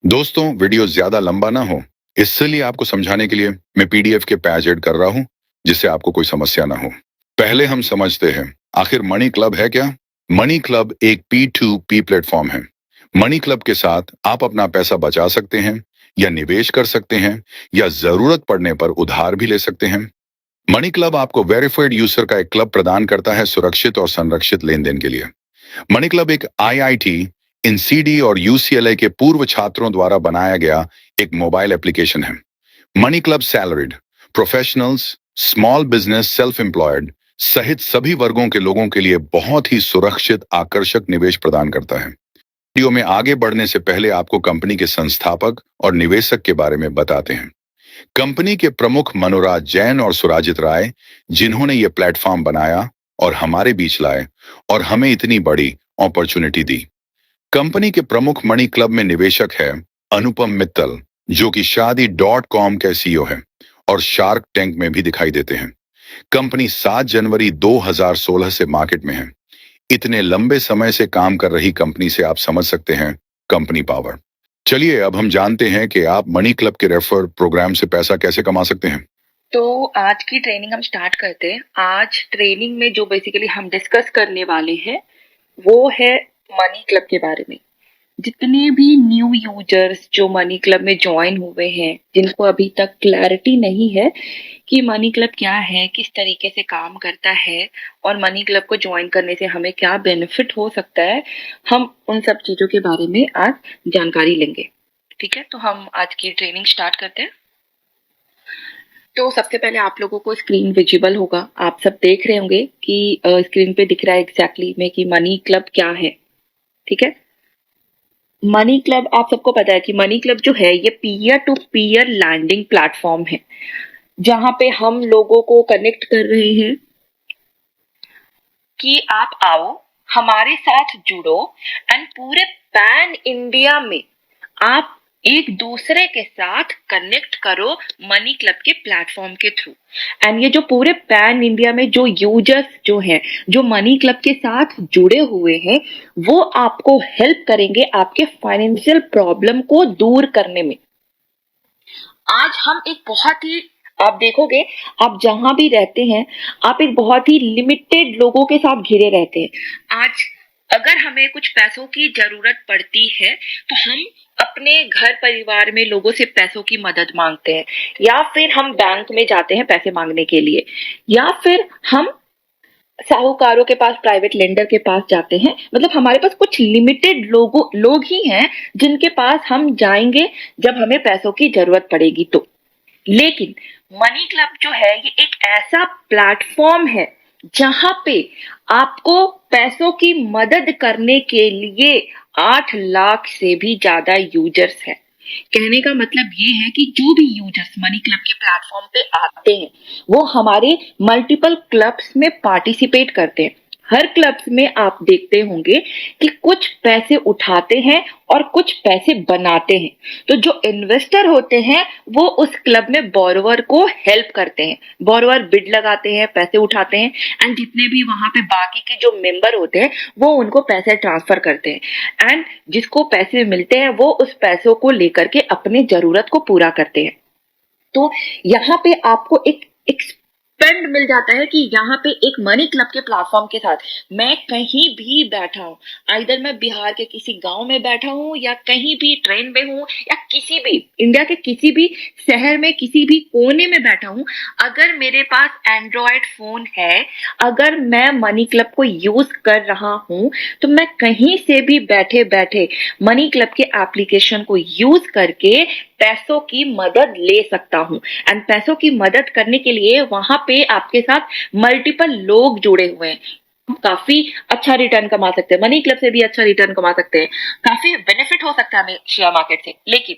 S5: दोस्तों, वीडियो ज्यादा लंबा ना हो, इसलिए आपको समझाने के लिए मैं पीडीएफ के पेज ऐड कर रहा हूं जिससे आपको कोई समस्या ना हो। पहले हम समझते हैं आखिर मनी क्लब है क्या। मनी क्लब एक P2P प्लेटफॉर्म है। मनी क्लब के साथ आप अपना पैसा बचा सकते हैं या निवेश कर सकते हैं या जरूरत पड़ने पर उधार भी ले सकते हैं। मनी क्लब आपको वेरीफाइड यूजर का एक क्लब प्रदान करता है सुरक्षित और संरक्षित लेन देन के लिए। मनी क्लब एक IIT, INSEAD और UCLA के पूर्व छात्रों द्वारा बनाया गया एक मोबाइल एप्लीकेशन है। Money club salaried, professionals, small business, self employed सहित सभी वर्गों के लोगों के लिए बहुत ही सुरक्षित, आकर्षक निवेश प्रदान करता है। वीडियो में आगे बढ़ने से पहले आपको कंपनी के संस्थापक और निवेशक के बारे में बताते हैं। कंपनी के प्रमुख मनोराज जैन और सुराजित राय, जिन्होंने ये प्लेटफॉर्म बनाया और हमारे बीच लाए और हमें इतनी बड़ी अपॉर्चुनिटी दी। कंपनी के प्रमुख मनी क्लब में निवेशक है अनुपम मित्तल, जो कि शादी.com के CEO है और शार्क टैंक में भी दिखाई देते हैं। कंपनी 7 जनवरी 2016 से मार्केट में है। इतने लंबे समय से काम कर रही कंपनी से आप समझ सकते हैं कंपनी पावर। चलिए अब हम जानते हैं कि आप मनी क्लब के रेफर प्रोग्राम से पैसा कैसे कमा सकते हैं।
S6: तो आज की ट्रेनिंग हम स्टार्ट करते हैं। आज ट्रेनिंग में जो बेसिकली हम डिस्कस करने वाले हैं वो है मनी क्लब के बारे में। जितने भी न्यू यूजर्स जो मनी क्लब में ज्वाइन हुए हैं, जिनको अभी तक क्लैरिटी नहीं है कि मनी क्लब क्या है, किस तरीके से काम करता है और मनी क्लब को ज्वाइन करने से हमें क्या बेनिफिट हो सकता है, हम उन सब चीजों के बारे में आज जानकारी लेंगे। ठीक है, तो हम आज की ट्रेनिंग स्टार्ट करते हैं। तो सबसे पहले आप लोगों को स्क्रीन विजिबल होगा, आप सब देख रहे होंगे कि स्क्रीन पे दिख रहा है एग्जैक्टली में कि मनी क्लब क्या है। ठीक है, मनी क्लब आप सबको पता है कि मनी क्लब जो है ये peer to peer lending platform है, जहां पे हम लोगों को कनेक्ट कर रहे हैं कि आप आओ हमारे साथ जुड़ो एंड पूरे पैन इंडिया में आप एक दूसरे के साथ कनेक्ट करो मनी क्लब के प्लेटफॉर्म के थ्रू। एंड ये जो पूरे पैन इंडिया में जो यूजर्स जो हैं, जो मनी क्लब के साथ जुड़े हुए हैं, वो आपको हेल्प करेंगे आपके फाइनेंशियल प्रॉब्लम को दूर करने में। आज हम एक बहुत ही, आप देखोगे आप जहां भी रहते हैं आप एक बहुत ही लिमिटेड लोगों के साथ घिरे रहते हैं। आज अगर हमें कुछ पैसों की जरूरत पड़ती है तो हम अपने घर परिवार में लोगों से पैसों की मदद मांगते हैं, या फिर हम बैंक में जाते हैं पैसे मांगने के लिए, या फिर हम साहूकारों के पास, प्राइवेट लेंडर के पास जाते हैं। मतलब हमारे पास कुछ लिमिटेड लोग ही हैं जिनके पास हम जाएंगे जब हमें पैसों की जरूरत पड़ेगी तो। लेकिन मनी क्लब जो है ये एक ऐसा प्लेटफॉर्म है जहां पे आपको पैसों की मदद करने के लिए 8 लाख से भी ज्यादा यूजर्स हैं। कहने का मतलब ये है कि जो भी यूजर्स मनी क्लब के प्लेटफॉर्म पे आते हैं वो हमारे मल्टीपल क्लब्स में पार्टिसिपेट करते हैं। हर क्लब्स में आप देखते होंगे कि कुछ पैसे उठाते हैं और कुछ पैसे बनाते हैं। तो जो इन्वेस्टर होते हैं वो उस क्लब में बोरोवर को हेल्प करते हैं, बोरोवर बिड लगाते हैं, पैसे उठाते हैं एंड जितने भी वहां पे बाकी के जो मेंबर होते हैं वो उनको पैसे ट्रांसफर करते हैं एंड जिसको पैसे मिलते हैं वो उस पैसों को लेकर के अपने जरूरत को पूरा करते हैं। तो यहाँ पे आपको एक एक्सपेंड मिल जाता है कि यहाँ पे एक मनी क्लब के प्लेटफॉर्म के साथ मैं कहीं भी बैठा हूँ, आइदर मैं बिहार के किसी गांव में बैठा हूँ या कहीं भी ट्रेन में हूँ या किसी भी इंडिया के किसी भी शहर में किसी भी कोने में बैठा हूँ, अगर मेरे पास एंड्रॉयड फोन है, अगर मैं मनी क्लब को यूज कर रहा हूँ तो मैं कहीं से भी बैठे बैठे मनी क्लब के एप्लीकेशन को यूज करके पैसों की मदद ले सकता हूं। एंड पैसों की मदद करने के लिए वहां पे आपके साथ मल्टीपल लोग जुड़े हुए हैं। काफी अच्छा रिटर्न कमा सकते हैं, मनी क्लब से भी अच्छा रिटर्न कमा सकते हैं, काफी बेनिफिट हो सकता है हमें शेयर मार्केट से। लेकिन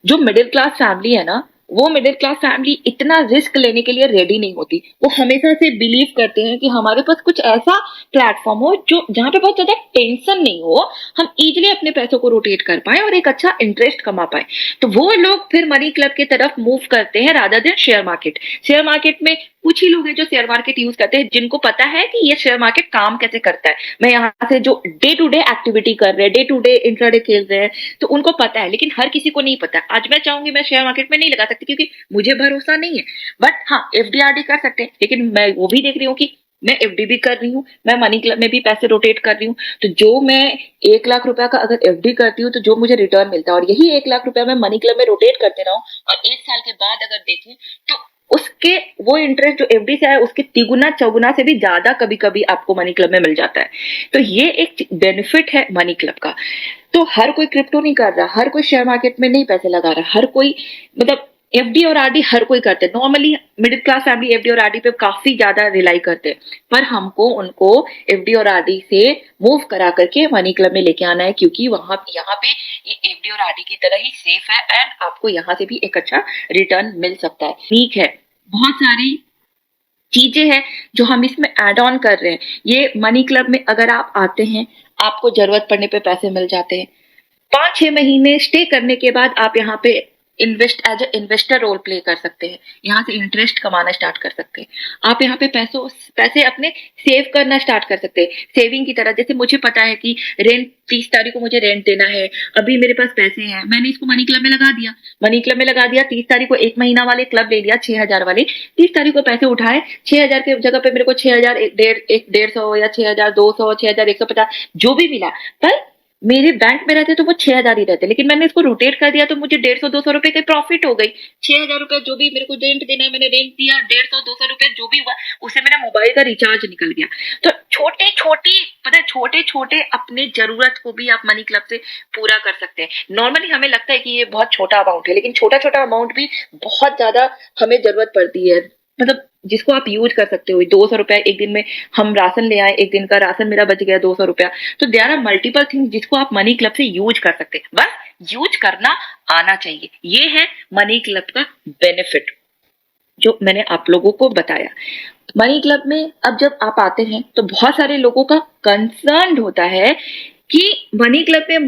S6: जो मिडिल क्लास फैमिली है ना, वो मिडिल क्लास फैमिली इतना रिस्क लेने के लिए रेडी नहीं होती। वो हमेशा से बिलीव करते हैं कि हमारे पास कुछ ऐसा प्लेटफॉर्म हो जो जहाँ पे बहुत ज्यादा टेंशन नहीं हो, हम इजीली अपने पैसों को रोटेट कर पाए और एक अच्छा इंटरेस्ट कमा पाए। तो वो लोग फिर मनी क्लब की तरफ मूव करते हैं rather than share market. Share market में कुछ ही लोग हैं जो शेयर मार्केट यूज करते हैं, जिनको पता है कि ये शेयर मार्केट काम कैसे करता है। मैं यहाँ से जो डे टू डे एक्टिविटी कर रहे हैं, डे टू डे इंट्राडे खेल रहे हैं, तो उनको पता है, लेकिन हर किसी को नहीं पता। आज मैं चाहूंगी मैं शेयर मार्केट में नहीं लगा सकती क्योंकि मुझे भरोसा नहीं है, बट हाँ एफडीआरडी कर सकते हैं। लेकिन मैं वो भी देख रही हूँ कि मैं एफडी भी कर रही हूँ, मैं मनी क्लब में भी पैसे रोटेट कर रही हूँ। तो जो मैं 1 लाख रुपया का अगर एफडी करती हूँ तो जो मुझे रिटर्न मिलता है, और यही 1 लाख रुपया मैं मनी क्लब में रोटेट करते रहूं और 1 साल के बाद अगर देखें तो उसके वो इंटरेस्ट जो एफडी से आया उसके तिगुना चौगुना से भी ज्यादा कभी कभी आपको मनी क्लब में मिल जाता है। तो ये एक बेनिफिट है मनी क्लब का। तो हर कोई क्रिप्टो नहीं कर रहा, हर कोई शेयर मार्केट में नहीं पैसे लगा रहा, हर कोई मतलब एफडी और आरडी हर कोई करते हैं। Normally middle class family FD और आरडी पे काफी ज्यादा रिलाई करते हैं, पर हमको उनको एफडी और आरडी से मूव करा करके मनी क्लब में लेके आना है, क्योंकि यहाँ पे ये एफडी और आरडी की तरह ही सेफ है एंड आपको यहाँ से भी एक अच्छा रिटर्न मिल सकता है। ठीक है, बहुत सारी चीजें हैं जो हम इसमें ऐड ऑन कर रहे हैं। ये मनी क्लब में अगर आप आते हैं, आपको जरूरत पड़ने पे पैसे मिल जाते हैं। 5-6 महीने स्टे करने के बाद आप यहाँ पे as a investor role play कर सकते हैं, यहाँ से इंटरेस्ट कमाना स्टार्ट कर सकते हैं। आप यहाँ पे पैसे अपने सेव करना स्टार्ट कर सकते हैं, सेविंग की तरह। जैसे मुझे पता है कि रेंट 30 तारीख को मुझे रेंट देना है, अभी मेरे पास पैसे हैं, मैंने इसको मनी क्लब में लगा दिया। मनी क्लब में लगा दिया, 30 तारीख को 1 महीना वाले क्लब ले लिया 6,000 वाले, 30 तारीख को पैसे उठाए, 6,000 के जगह पे मेरे को 6,000 150 या 6,200 6,150 जो भी मिला, पर मेरे बैंक में रहते तो वो 6,000 ही रहते, लेकिन मैंने इसको रोटेट कर दिया तो मुझे 150-200 रुपए की प्रॉफिट हो गई। 6,000 रुपए जो भी मेरे को रेंट देना है मैंने रेंट दिया, 150-200 रुपए जो भी हुआ उससे मेरा मोबाइल का रिचार्ज निकल गया। तो छोटे छोटे अपने जरूरत को भी आप मनी क्लब से पूरा कर सकते हैं। नॉर्मली हमें लगता है कि ये बहुत छोटा अमाउंट है, लेकिन छोटा छोटा अमाउंट भी बहुत ज्यादा हमें जरूरत पड़ती है, मतलब जिसको आप यूज कर सकते हो। 200 रुपया एक दिन में हम राशन ले आए, एक दिन का राशन मेरा बच गया 200 रुपया। तो देयर आर मल्टीपल थिंग्स जिसको आप मनी क्लब से यूज कर सकते हैं, बस यूज करना आना चाहिए। ये है मनी क्लब का बेनिफिट जो मैंने आप लोगों को बताया। मनी क्लब में अब जब आप आते हैं तो बहुत सारे लोगों का कंसर्न होता है कि मनी क्लब में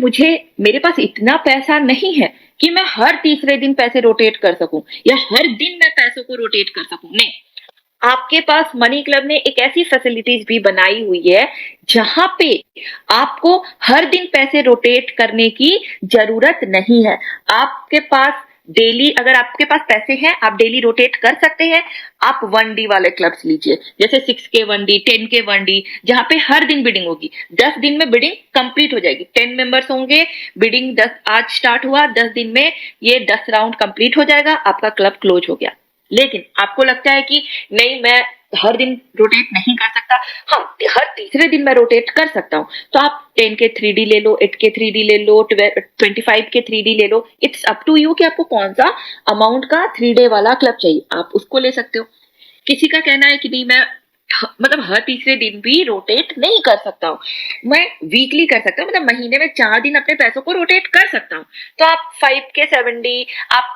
S6: मेरे पास इतना पैसा नहीं है कि मैं हर तीसरे दिन पैसे रोटेट कर सकूं या हर दिन मैं पैसों को रोटेट कर सकूं। नहीं, आपके पास मनी क्लब ने एक ऐसी फैसिलिटीज भी बनाई हुई है जहां पे आपको हर दिन पैसे रोटेट करने की जरूरत नहीं है। आपके पास डेली, अगर आपके पास पैसे हैं आप डेली रोटेट कर सकते हैं। आप 1D वाले क्लब्स लीजिए, जैसे 6K 1D, 10K 1D, जहां पे हर दिन बिडिंग होगी। 10 दिन में बिडिंग कंप्लीट हो जाएगी। 10 मेंबर्स होंगे, बिडिंग 10 आज स्टार्ट हुआ, 10 दिन में ये 10 राउंड कंप्लीट हो जाएगा, आपका क्लब क्लोज हो गया। लेकिन आपको लगता है कि नहीं, मैं हर दिन रोटेट नहीं कर सकता, हाँ हर तीसरे दिन मैं रोटेट कर सकता हूँ, तो आप 10K 3D ले लो, 8K 3D ले लो, 25K 3D ले लो। इट्स अप टू यू कि आपको कौन सा अमाउंट का 3 डे वाला क्लब चाहिए, आप उसको ले सकते हो। किसी का कहना है कि नहीं, मैं मतलब हर तीसरे दिन भी रोटेट नहीं कर सकता हूँ, मैं वीकली कर सकता हूँ, मतलब महीने में 4 दिन अपने पैसों को रोटेट कर सकता हूँ। तो आप 5K 7D, आप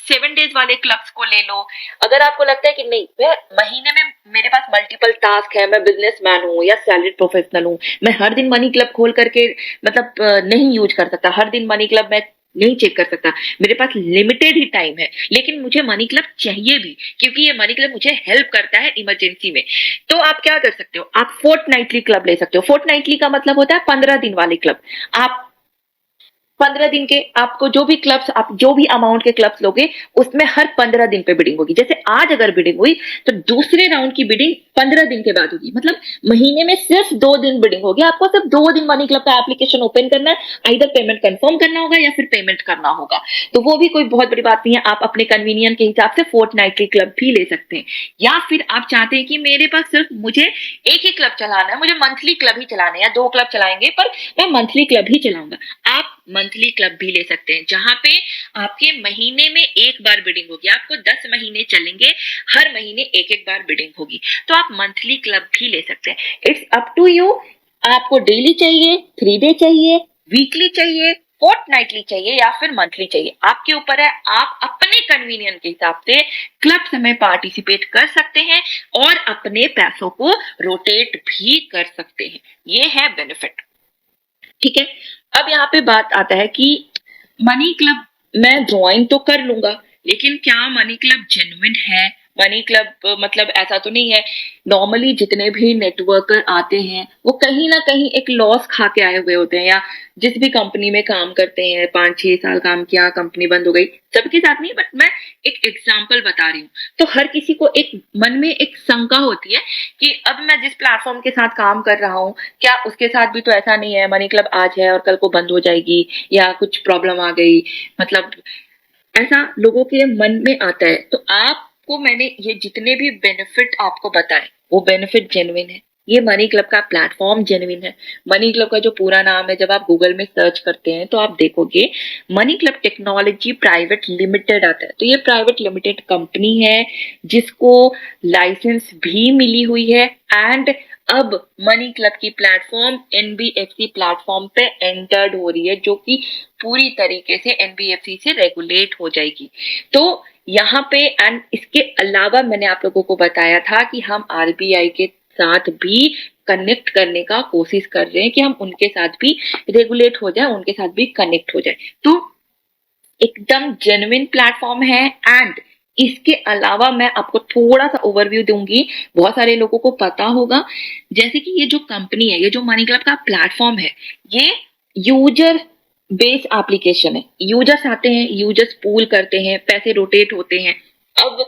S6: 7 डेज वाले क्लब्स को ले लो। अगर आपको लगता है कि नहीं, मैं महीने में मेरे पास मल्टीपल टास्क है, मैं बिजनेसमैन हूँ या सैलरीड प्रोफेशनल हूँ, मैं हर दिन मनी क्लब खोल करके मतलब नहीं यूज कर सकता, हर दिन मनी क्लब मैं नहीं चेक कर सकता, मेरे पास लिमिटेड ही टाइम है, लेकिन मुझे मनी क्लब चाहिए भी क्योंकि ये मनी क्लब मुझे हेल्प करता है इमरजेंसी में। तो आप क्या कर सकते हो, आप फोर्टनाइटली क्लब ले सकते हो। फोर्टनाइटली का मतलब होता है 15 दिन वाले क्लब। आप 15 दिन के, आपको जो भी क्लब्स, आप जो भी अमाउंट के क्लब्स लोगे उसमें हर 15 दिन पे बिडिंग होगी। जैसे आज अगर बिडिंग हुई तो दूसरे राउंड की बिडिंग 15 दिन के बाद होगी, मतलब महीने में सिर्फ 2 दिन बिडिंग होगी। आपको सिर्फ 2 दिन मनी क्लब का एप्लीकेशन ओपन करना है, इधर पेमेंट कंफर्म करना होगा या फिर पेमेंट करना होगा। तो वो भी कोई बहुत बड़ी बात नहीं है, आप अपने कन्वीनियंस के हिसाब से फोर्टनाइटली क्लब भी ले सकते हैं। या फिर आप चाहते हैं कि मेरे पास सिर्फ मुझे एक ही क्लब चलाना है, मुझे मंथली क्लब ही चलाने हैं, या 2 क्लब चलाएंगे पर मैं मंथली क्लब ही चलाऊंगा, आप मंथली क्लब भी ले सकते हैं, जहां पे आपके महीने में एक बार बिडिंग होगी। आपको 10 महीने चलेंगे, हर महीने एक बार बिडिंग होगी, तो आप मंथली क्लब भी ले सकते हैं। इट्स अप टू यू, आपको डेली चाहिए, 3 डे चाहिए, वीकली चाहिए, फोर्टनाइटली चाहिए या फिर मंथली चाहिए, आपके ऊपर है। आप अपने कन्वीनियंस के हिसाब से क्लब्स में पार्टिसिपेट कर सकते हैं और अपने पैसों को रोटेट भी कर सकते हैं। ये है बेनिफिट, ठीक है। अब यहाँ पे बात आता है कि मनी क्लब मैं ज्वाइन तो कर लूंगा, लेकिन क्या मनी क्लब जेन्युइन है? मनी क्लब मतलब ऐसा तो नहीं है, नॉर्मली जितने भी नेटवर्कर आते हैं वो कहीं ना कहीं एक लॉस खा के आए हुए होते हैं, या जिस भी कंपनी में काम करते हैं 5-6 साल काम किया, कंपनी बंद हो गई, सबके साथ नहीं, बट मैं एक एग्जांपल बता रही हूँ। तो हर किसी को एक मन में एक शंका होती है कि अब मैं जिस प्लेटफॉर्म के साथ काम कर रहा हूँ, क्या उसके साथ भी तो ऐसा नहीं है, मनी क्लब आज है और कल को बंद हो जाएगी या कुछ प्रॉब्लम आ गई, मतलब ऐसा लोगों के मन में आता है। तो आपको मैंने ये जितने भी बेनिफिट आपको बताए वो बेनिफिट जेन्युइन है। ये मनी क्लब का प्लेटफॉर्म जेन्युइन है। मनी क्लब का जो पूरा नाम है, जब आप गूगल में सर्च करते हैं तो आप देखोगे money club technology private limited आता है। तो ये प्राइवेट लिमिटेड कंपनी है जिसको लाइसेंस भी मिली हुई है, एंड अब मनी क्लब की प्लेटफॉर्म एनबीएफसी प्लेटफॉर्म पे एंटर्ड हो रही है, जो कि पूरी तरीके से एनबीएफसी से रेगुलेट हो जाएगी। तो यहाँ पे एंड इसके अलावा मैंने आप लोगों को बताया था कि हम आरबीआई के साथ भी कनेक्ट करने का कोशिश कर रहे हैं कि हम उनके साथ भी रेगुलेट हो जाए, उनके साथ भी कनेक्ट हो जाए। तो एकदम जेन्युइन प्लेटफॉर्म है। एंड इसके अलावा मैं आपको थोड़ा सा ओवरव्यू दूंगी, बहुत सारे लोगों को पता होगा, जैसे कि ये जो कंपनी है, ये जो मनी क्लब का प्लेटफॉर्म है, ये यूजर बेस्ड एप्लीकेशन है। यूजर्स आते हैं, यूजर्स पूल करते हैं, पैसे रोटेट होते हैं। अब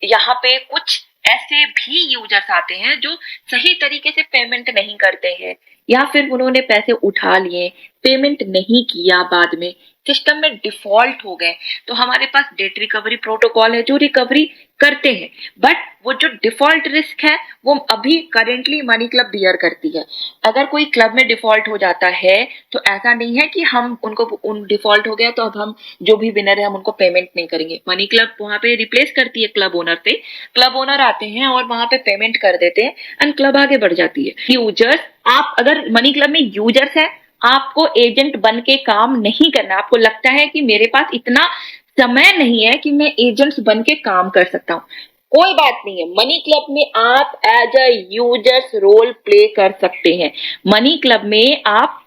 S6: यहाँ पे कुछ ऐसे भी यूजर्स आते हैं जो सही तरीके से पेमेंट नहीं करते हैं, या फिर उन्होंने पैसे उठा लिए, पेमेंट नहीं किया, बाद में सिस्टम में डिफॉल्ट हो गए। तो हमारे पास डेट रिकवरी प्रोटोकॉल है जो रिकवरी करते हैं, बट वो जो डिफॉल्ट रिस्क है वो अभी करेंटली मनी क्लब बियर करती है। अगर कोई क्लब में डिफॉल्ट हो जाता है तो ऐसा नहीं है कि हम उनको उन डिफॉल्ट हो गया तो अब हम जो भी विनर है हम उनको पेमेंट नहीं करेंगे। मनी क्लब वहां पे रिप्लेस करती है क्लब ओनर से, क्लब ओनर आते हैं और वहां पे पेमेंट कर देते हैं एंड क्लब आगे बढ़ जाती है। यूजर्स, आप अगर मनी क्लब में यूजर्स है, आपको एजेंट बन के काम नहीं करना। आपको लगता है कि मेरे पास इतना समय नहीं है कि मैं एजेंट्स बन के काम कर सकता हूँ, कोई बात नहीं है। मनी क्लब में आप as a users role play कर सकते हैं। मनी क्लब में आप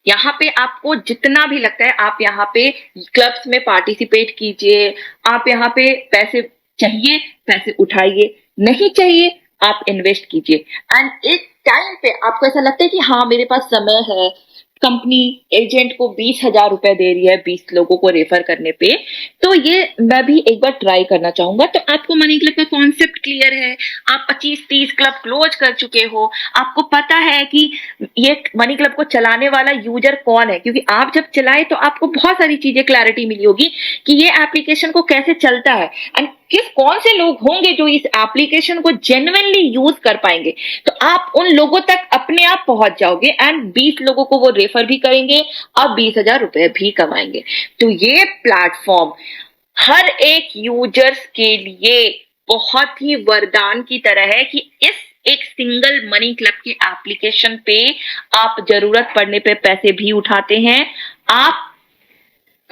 S6: यहाँ पे आपको जितना भी लगता है आप यहाँ पे क्लब्स में पार्टिसिपेट कीजिए। आप यहाँ पे पैसे चाहिए पैसे उठाइए, नहीं चाहिए आप इन्वेस्ट कीजिए। एंड एक टाइम पे आपको ऐसा लगता है कि हाँ मेरे पास समय है, कंपनी एजेंट को 20,000 रुपए दे रही है 20 लोगों को रेफर करने पे, तो ये मैं भी एक बार ट्राई करना चाहूंगा। तो आपको मनी क्लब का कॉन्सेप्ट क्लियर है, आप 25-30 क्लब क्लोज कर चुके हो, आपको पता है कि ये मनी क्लब को चलाने वाला यूजर कौन है, क्योंकि आप जब चलाए तो आपको बहुत सारी चीजें क्लैरिटी मिली होगी कि ये एप्लीकेशन को कैसे चलता है एंड कौन से लोग होंगे जो इस एप्लीकेशन को जेन्युइनली यूज कर पाएंगे। तो आप उन लोगों तक अपने आप पहुंच जाओगे एंड 20 लोगों को वो रेफर भी करेंगे, आप 20,000 रुपए भी कमाएंगे। तो ये प्लेटफॉर्म हर एक यूजर्स के लिए बहुत ही वरदान की तरह है कि इस एक सिंगल मनी क्लब के एप्लीकेशन पे आप जरूरत पड़ने पे पैसे भी उठाते हैं। आप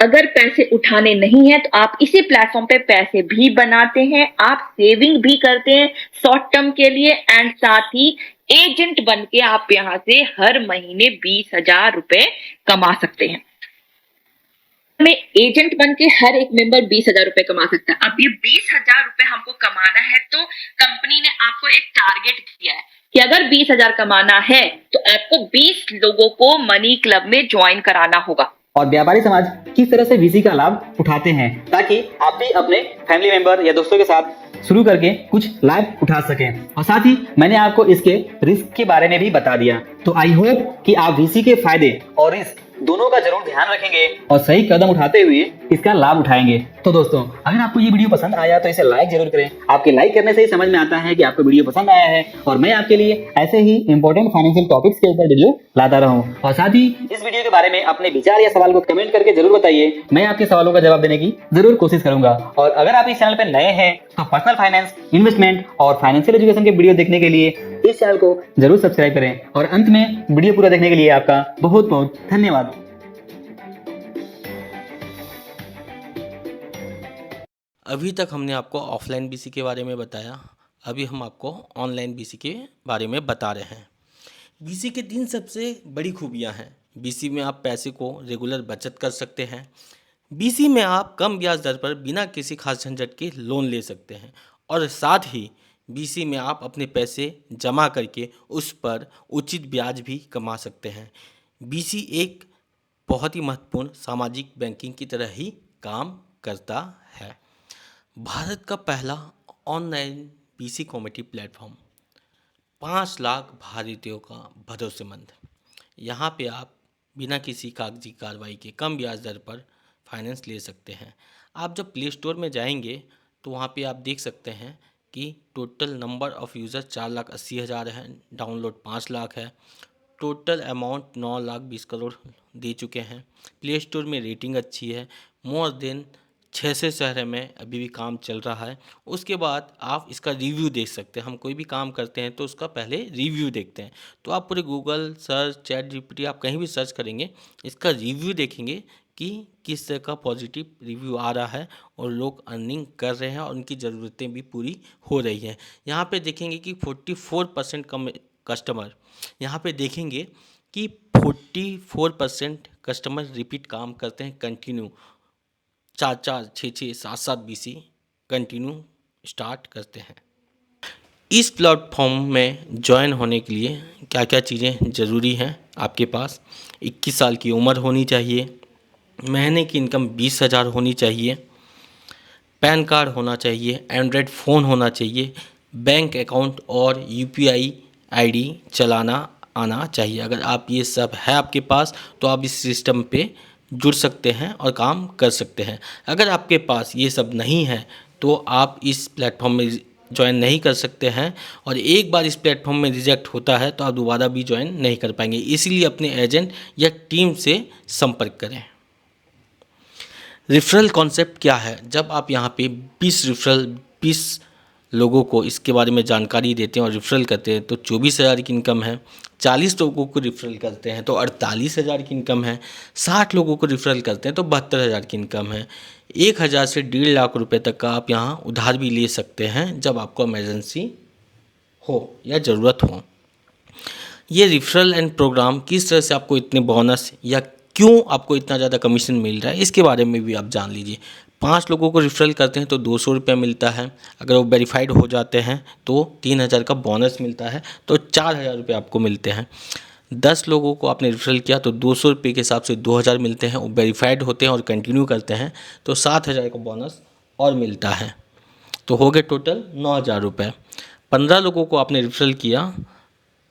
S6: अगर पैसे उठाने नहीं है तो आप इसी प्लेटफॉर्म पे पैसे भी बनाते हैं, आप सेविंग भी करते हैं शॉर्ट टर्म के लिए, एंड साथ ही एजेंट बन के आप यहाँ से हर महीने 20,000 रुपए कमा सकते हैं। में एजेंट बन के हर एक मेंबर 20,000 रुपए कमा सकता है। अब ये 20,000 रुपए हमको कमाना है तो कंपनी ने आपको एक टारगेट दिया है कि अगर 20,000 कमाना है तो आपको 20 लोगों को मनी क्लब में ज्वाइन कराना होगा।
S3: और व्यापारी समाज किस तरह से वीसी का लाभ उठाते हैं ताकि आप भी अपने फैमिली मेंबर या दोस्तों के साथ शुरू करके कुछ लाभ उठा सकें। और साथ ही मैंने आपको इसके रिस्क के बारे में भी बता दिया। तो आई होप कि आप वीसी के फायदे और रिस्क दोनों का जरूर ध्यान रखेंगे और सही कदम उठाते हुए इसका लाभ उठाएंगे। तो दोस्तों, अगर आपको ये वीडियो पसंद आया तो इसे लाइक जरूर करें। आपके लाइक करने से ही समझ में आता है कि आपको वीडियो पसंद आया है और मैं आपके लिए ऐसे ही इंपॉर्टेंट फाइनेंशियल टॉपिक्स के ऊपर वीडियो लाता रहूं। और साथ ही इस वीडियो के बारे में अपने विचार या सवाल को कमेंट करके जरूर बताइए, मैं आपके सवालों का जवाब देने की जरूर कोशिश करूंगा। और अगर आप इस चैनल पर नए हैं तो पर्सनल फाइनेंस, इन्वेस्टमेंट और फाइनेंशियल एजुकेशन के वीडियो देखने के लिए इस चैनल को जरूर सब्सक्राइब करें। और अंत में वीडियो पूरा देखने के लिए आपका बहुत बहुत धन्यवाद।
S1: अभी तक हमने आपको ऑफलाइन बीसी के बारे में बताया, अभी हम आपको ऑनलाइन बीसी के बारे में बता रहे हैं। बीसी के 3 सबसे बड़ी खूबियां हैं। बीसी में आप पैसे को रेगुलर बचत कर सकते हैं। बीसी में आप कम ब्याज दर पर बिना किसी खास झंझट के लोन ले सकते हैं और साथ ही बीसी में आप अपने पैसे जमा करके उस पर उचित ब्याज भी कमा सकते हैं। बीसी एक बहुत ही महत्वपूर्ण सामाजिक बैंकिंग की तरह ही काम करता है। भारत का पहला online BC community platform 5 lakh भारतीयों का भरोसेमंद। यहाँ पे आप बिना किसी कागजी कार्रवाई के कम ब्याज दर पर फाइनेंस ले सकते हैं। आप जब प्ले स्टोर में जाएंगे तो वहाँ पे आप देख सकते हैं कि टोटल नंबर ऑफ़ यूज़र 4,80,000 है, डाउनलोड 5 लाख है, टोटल अमाउंट 9,20 करोड़ दे चुके हैं। प्ले स्टोर में रेटिंग अच्छी है, मोर देन 6 शहर में अभी भी काम चल रहा है। उसके बाद आप इसका रिव्यू देख सकते हैं। हम कोई भी काम करते हैं तो उसका पहले रिव्यू देखते हैं। तो आप पूरे गूगल सर्च, चैट जीपीटी, आप कहीं भी सर्च करेंगे, इसका रिव्यू देखेंगे कि किस तरह का पॉजिटिव रिव्यू आ रहा है और लोग अर्निंग कर रहे हैं और उनकी ज़रूरतें भी पूरी हो रही हैं। यहाँ पे देखेंगे कि 44% कम कस्टमर, यहाँ पे देखेंगे कि 44% कस्टमर रिपीट काम करते हैं, कंटिन्यू 4-4, 6-6, 7-7 बीसी कंटिन्यू स्टार्ट करते हैं। इस प्लेटफॉर्म में ज्वाइन होने के लिए क्या क्या चीज़ें ज़रूरी हैं आपके पास? 21 साल की उम्र होनी चाहिए, महीने की इनकम 20,000 होनी चाहिए, पैन कार्ड होना चाहिए, एंड्रॉयड फ़ोन होना चाहिए, बैंक अकाउंट और यूपीआई आईडी चलाना आना चाहिए। अगर आप ये सब है आपके पास तो आप इस सिस्टम पे जुड़ सकते हैं और काम कर सकते हैं। अगर आपके पास ये सब नहीं है तो आप इस प्लेटफॉर्म में ज्वाइन नहीं कर सकते हैं और एक बार इस प्लेटफॉर्म में रिजेक्ट होता है तो आप दोबारा भी ज्वाइन नहीं कर पाएंगे। इसीलिए अपने एजेंट या टीम से संपर्क करें। रेफरल कॉन्सेप्ट क्या है? जब आप यहाँ पे 20 लोगों को इसके बारे में जानकारी देते हैं और रेफरल करते हैं तो 24,000 की इनकम है। 40 लोगों को रेफरल करते हैं तो 48,000 की इनकम है। 60 लोगों को रेफरल करते हैं तो 72,000 की इनकम है। 1,000 से 1.5 लाख रुपए तक का आप यहाँ उधार भी ले सकते हैं जब आपको इमरजेंसी हो या ज़रूरत हो। ये रेफरल एंड प्रोग्राम किस तरह से आपको इतने बोनस या क्यों आपको इतना ज़्यादा कमीशन मिल रहा है, इसके बारे में भी आप जान लीजिए। 5 लोगों को रेफरल करते हैं तो 200 रुपये मिलता है। अगर वो वेरीफाइड हो जाते हैं तो 3,000 का बोनस मिलता है, तो 4,000 रुपये आपको मिलते हैं। 10 लोगों को आपने रेफरल किया तो 200 रुपये के हिसाब से 2,000 मिलते हैं। वो वेरीफाइड होते हैं और कंटिन्यू करते हैं तो 7,000 का बोनस और मिलता है, तो हो गए टोटल 9,000 रुपये। 15 लोगों को आपने रेफरल किया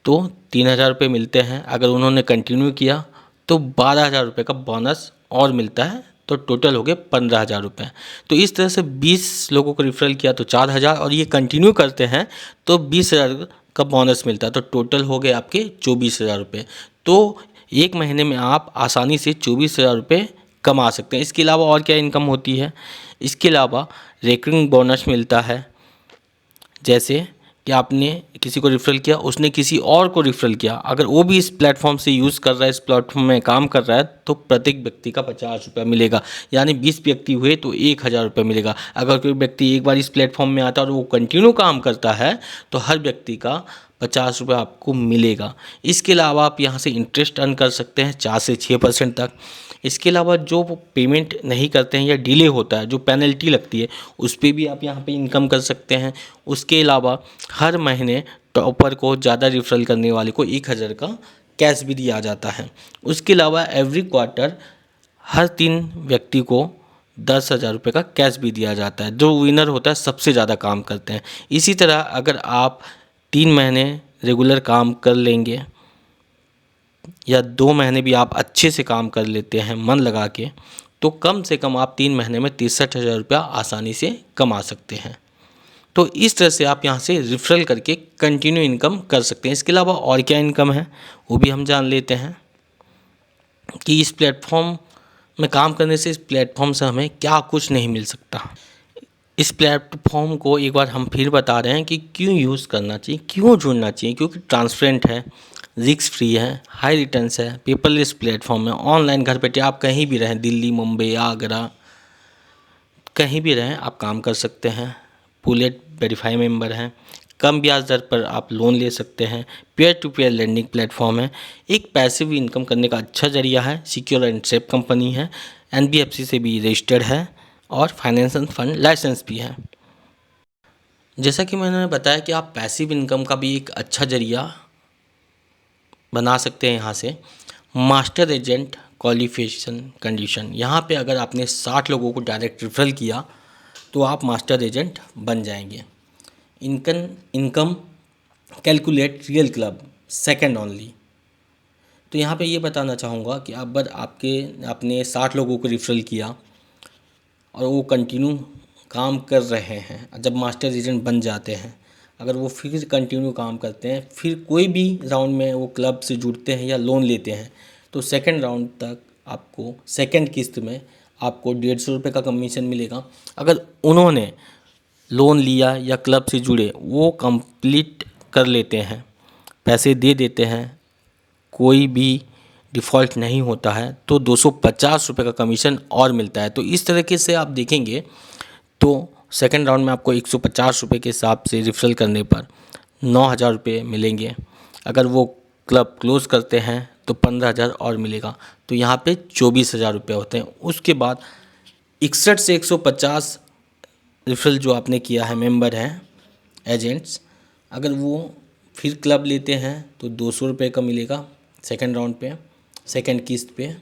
S1: तो 3,000 रुपये मिलते हैं। अगर उन्होंने कंटिन्यू किया तो 12,000 रुपये का बोनस और मिलता है, तो टोटल हो गए 15,000 रुपये। तो इस तरह से 20 लोगों को रेफरल किया तो 4,000 और ये कंटिन्यू करते हैं तो 20,000 का बोनस मिलता है, तो टोटल हो गए आपके 24,000 रुपये। तो एक महीने में आप आसानी से 24,000 रुपये कमा सकते हैं। इसके अलावा और क्या इनकम होती है? इसके अलावा रिकरिंग बोनस मिलता है, जैसे कि आपने किसी को रेफरल किया, उसने किसी और को रेफरल किया, अगर वो भी इस प्लेटफॉर्म से यूज़ कर रहा है, इस प्लेटफॉर्म में काम कर रहा है, तो प्रत्येक व्यक्ति का 50 रुपये मिलेगा। यानी 20 व्यक्ति हुए तो 1,000 रुपये मिलेगा। अगर कोई व्यक्ति एक बार इस प्लेटफॉर्म में आता है और वो कंटिन्यू काम करता है तो हर व्यक्ति का 50 रुपये आपको मिलेगा। इसके अलावा आप यहाँ से इंटरेस्ट अर्न कर सकते हैं 4 से 6% तक। इसके अलावा जो पेमेंट नहीं करते हैं या डिले होता है, जो पेनल्टी लगती है, उस पर भी आप यहाँ पे इनकम कर सकते हैं। उसके अलावा हर महीने टॉपर को ज़्यादा रेफरल करने वाले को 1,000 का कैश भी दिया जाता है। उसके अलावा एवरी क्वार्टर हर 3 व्यक्ति को 10,000 रुपये का कैश भी दिया जाता है। जो विनर होता है सबसे ज़्यादा काम करते हैं। इसी तरह अगर आप 3 महीने रेगुलर काम कर लेंगे या 2 महीने भी आप अच्छे से काम कर लेते हैं मन लगा के, तो कम से कम आप 3 महीने में 63,000 रुपया आसानी से कमा सकते हैं। तो इस तरह से आप यहाँ से रेफरल करके कंटिन्यू इनकम कर सकते हैं। इसके अलावा और क्या इनकम है वो भी हम जान लेते हैं कि इस प्लेटफॉर्म में काम करने से, इस प्लेटफॉर्म से हमें क्या कुछ नहीं मिल सकता। इस प्लेटफॉर्म को एक बार हम फिर बता रहे हैं कि क्यों यूज़ करना चाहिए, क्यों जुड़ना चाहिए। क्योंकि ट्रांसपेरेंट है, रिस्क फ्री है, हाई रिटर्न्स है, पेपरलेस प्लेटफॉर्म है। ऑनलाइन घर बैठे आप कहीं भी रहें, दिल्ली, मुंबई, आगरा, कहीं भी रहें आप काम कर सकते हैं। पुलेट वेरीफाई मेंबर हैं। कम ब्याज दर पर आप लोन ले सकते हैं। Peer to peer lending platform है। एक पैसिव इनकम करने का अच्छा जरिया है। सिक्योर एंड सेफ कंपनी है। एनबीएफसी से भी रजिस्टर्ड है और फाइनेंस एंड फंड लाइसेंस भी है। जैसा कि मैंने बताया कि आप पैसिव इनकम का भी एक अच्छा जरिया बना सकते हैं यहाँ से। मास्टर एजेंट क्वालिफिकेशन कंडीशन, यहाँ पे अगर आपने 60 लोगों को डायरेक्ट रेफरल किया तो आप मास्टर एजेंट बन जाएंगे। Income calculate real club second only. तो यहाँ पे ये बताना चाहूँगा कि अगर आपने 60 लोगों को रेफरल किया और वो कंटिन्यू काम कर रहे हैं, जब मास्टर एजेंट बन जाते हैं, अगर वो फिर कंटिन्यू काम करते हैं, फिर कोई भी राउंड में वो क्लब से जुड़ते हैं या लोन लेते हैं, तो सेकंड राउंड तक आपको सेकंड किस्त में आपको 150 रुपये का कमीशन मिलेगा। अगर उन्होंने लोन लिया या क्लब से जुड़े, वो कंप्लीट कर लेते हैं, पैसे दे देते हैं, कोई भी डिफ़ॉल्ट नहीं होता है, तो 250 रुपये का कमीशन और मिलता है। तो इस तरीके से आप देखेंगे तो सेकंड राउंड में आपको 150 रुपये के हिसाब से रेफरल करने पर 9,000 रुपये मिलेंगे। अगर वो क्लब क्लोज़ करते हैं तो 15,000 और मिलेगा। तो यहाँ पे 24,000 रुपये होते हैं। उसके बाद 61 से 150 रेफरल जो आपने किया है, मेंबर हैं एजेंट्स, अगर वो फिर क्लब लेते हैं तो 200 रुपये का मिलेगा सेकंड राउंड पे, सेकंड किस्त पे।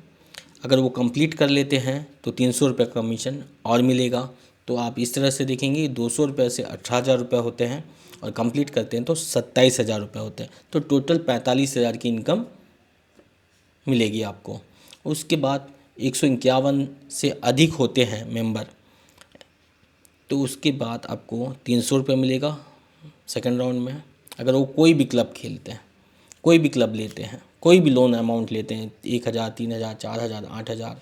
S1: अगर वो कंप्लीट कर लेते हैं तो 300 रुपये का कमीशन और मिलेगा। तो आप इस तरह से देखेंगे 200 रुपये से 18,000 रुपये होते हैं और कंप्लीट करते हैं तो 27,000 रुपये होते हैं। तो टोटल 45,000 की इनकम मिलेगी आपको। उसके बाद 151 से अधिक होते हैं मेंबर, तो उसके बाद आपको 300 रुपये मिलेगा सेकंड राउंड में। अगर वो कोई भी क्लब खेलते हैं, कोई भी क्लब लेते हैं, कोई भी लोन अमाउंट लेते हैं, 1,000, 3,000, 4,000, 8,000,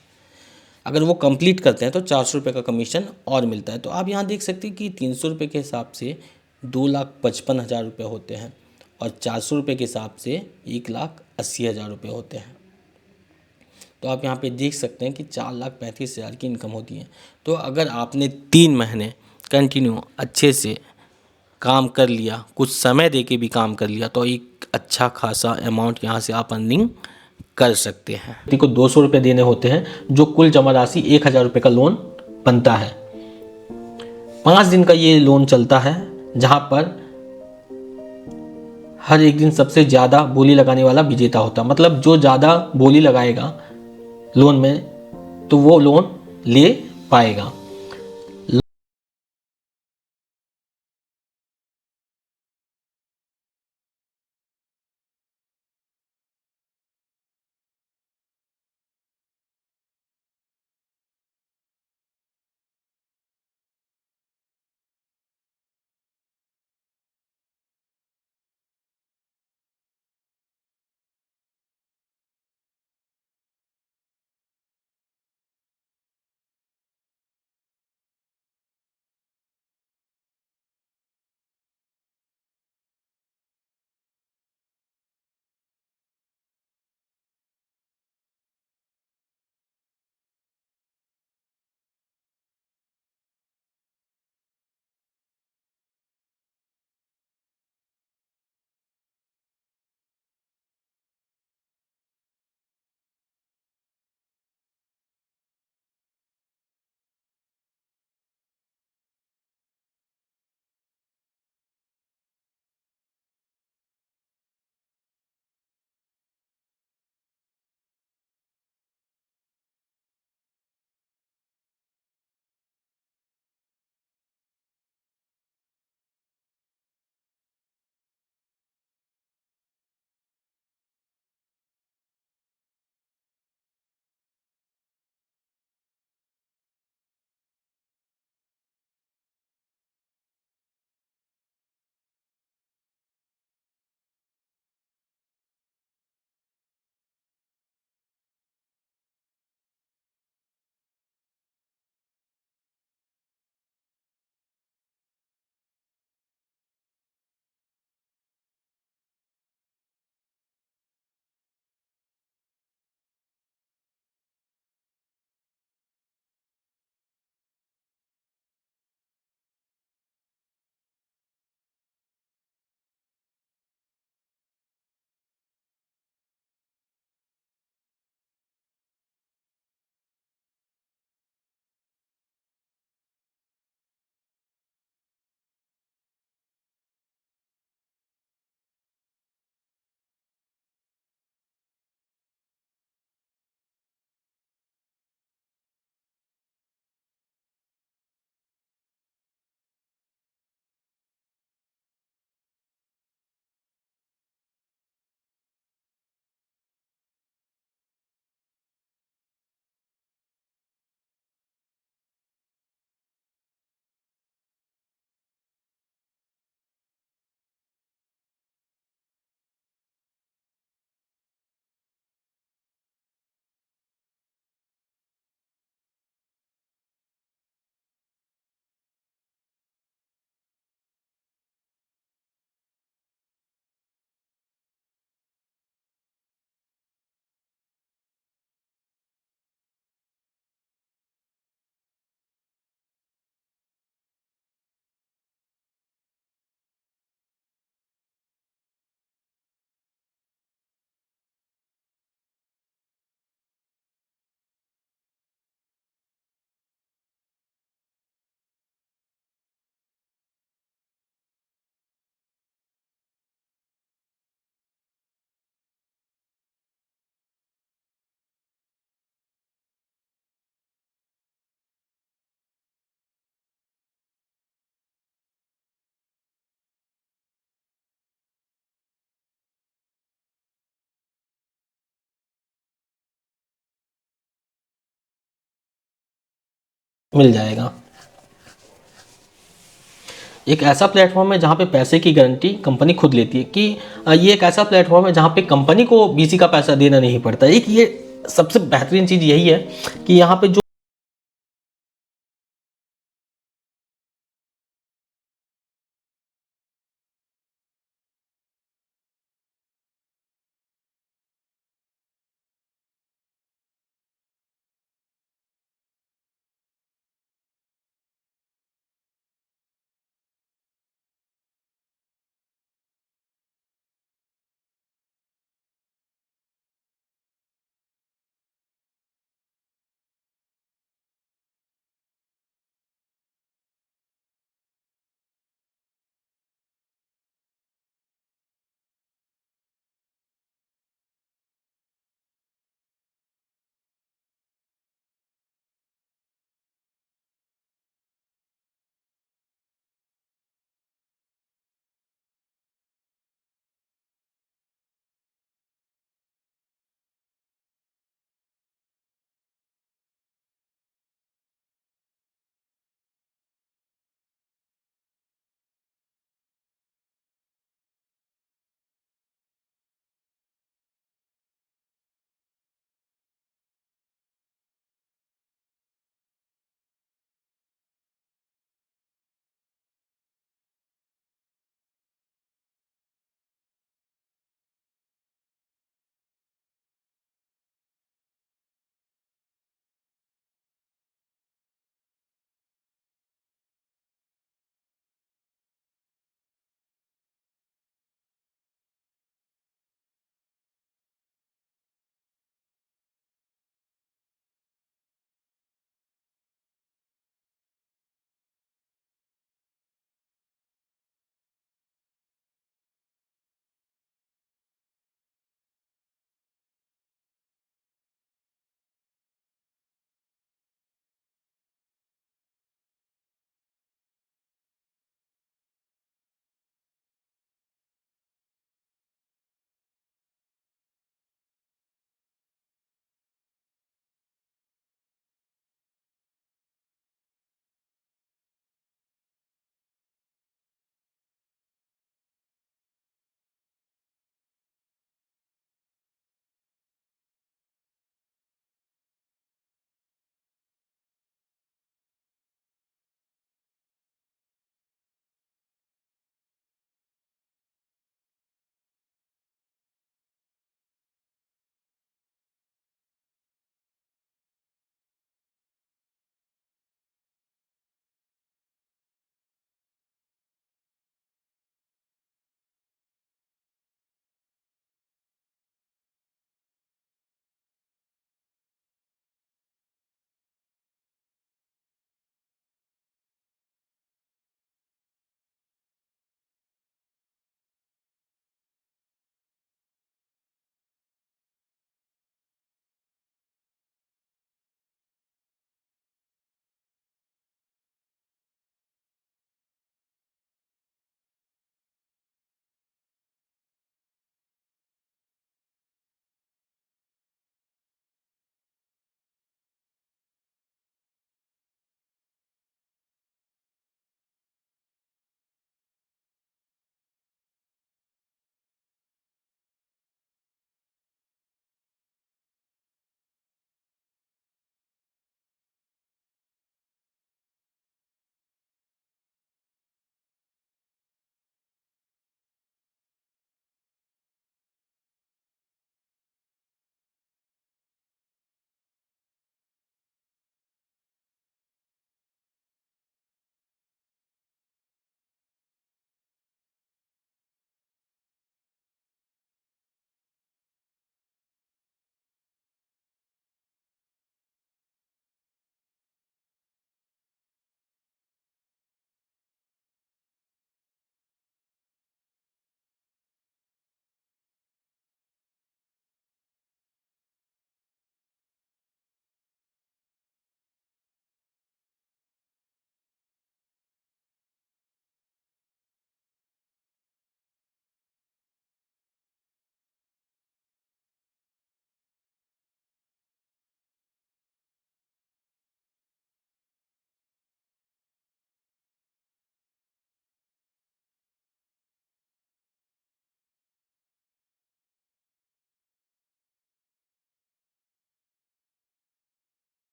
S1: अगर वो कंप्लीट करते हैं तो 400 रुपये का कमीशन और मिलता है। तो आप यहाँ देख सकते हैं कि 300 रुपये के हिसाब से 2,55,000 रुपये होते हैं और 400 रुपये के हिसाब से 1,80,000 रुपये होते हैं। तो आप यहाँ पे देख सकते हैं कि 4,35,000 की इनकम होती है। तो अगर आपने 3 महीने कंटिन्यू अच्छे से काम कर लिया, कुछ समय दे के भी काम कर लिया, तो एक अच्छा खासा अमाउंट यहाँ से आप अर्निंग कर सकते हैं। व्यक्ति को 200 रुपये देने होते हैं, जो कुल जमा राशि 1,000 रुपये का लोन बनता है। 5 दिन का ये लोन चलता है, जहाँ पर हर एक दिन सबसे ज़्यादा बोली लगाने वाला विजेता होता है। मतलब जो ज़्यादा बोली लगाएगा लोन में, तो वो लोन ले पाएगा। मिल जाएगा। एक ऐसा प्लेटफॉर्म है जहाँ पे पैसे की गारंटी कंपनी खुद लेती है कि ये एक ऐसा प्लेटफॉर्म है जहाँ पे कंपनी को बीसी का पैसा देना नहीं पड़ता। एक ये सबसे बेहतरीन चीज़ यही है कि यहाँ पे जो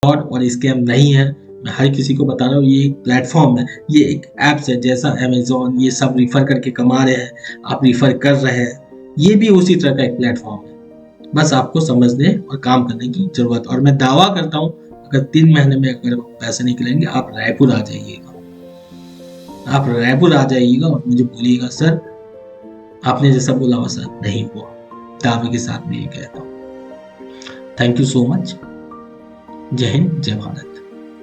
S1: और स्कैम नहीं है। मैं हर किसी को बता रहा हूँ, ये एक प्लेटफॉर्म है, ये एक ऐप्स है, जैसा अमेजोन ये सब रिफर करके कमा रहे हैं, आप रिफर कर रहे हैं, ये भी उसी तरह का एक प्लेटफॉर्म है। बस आपको समझने और काम करने की जरूरत। और मैं दावा करता हूँ अगर 3 महीने में अगर पैसे निकलेंगे, आप रायपुर आ जाइएगा, आप रायपुर आ जाइएगा और मुझे बोलिएगा सर आपने जैसा बोला वैसा नहीं हुआ। दावे के साथ मैं ये कहता हूँ। Thank you so much. जय हिंद, जय भारत।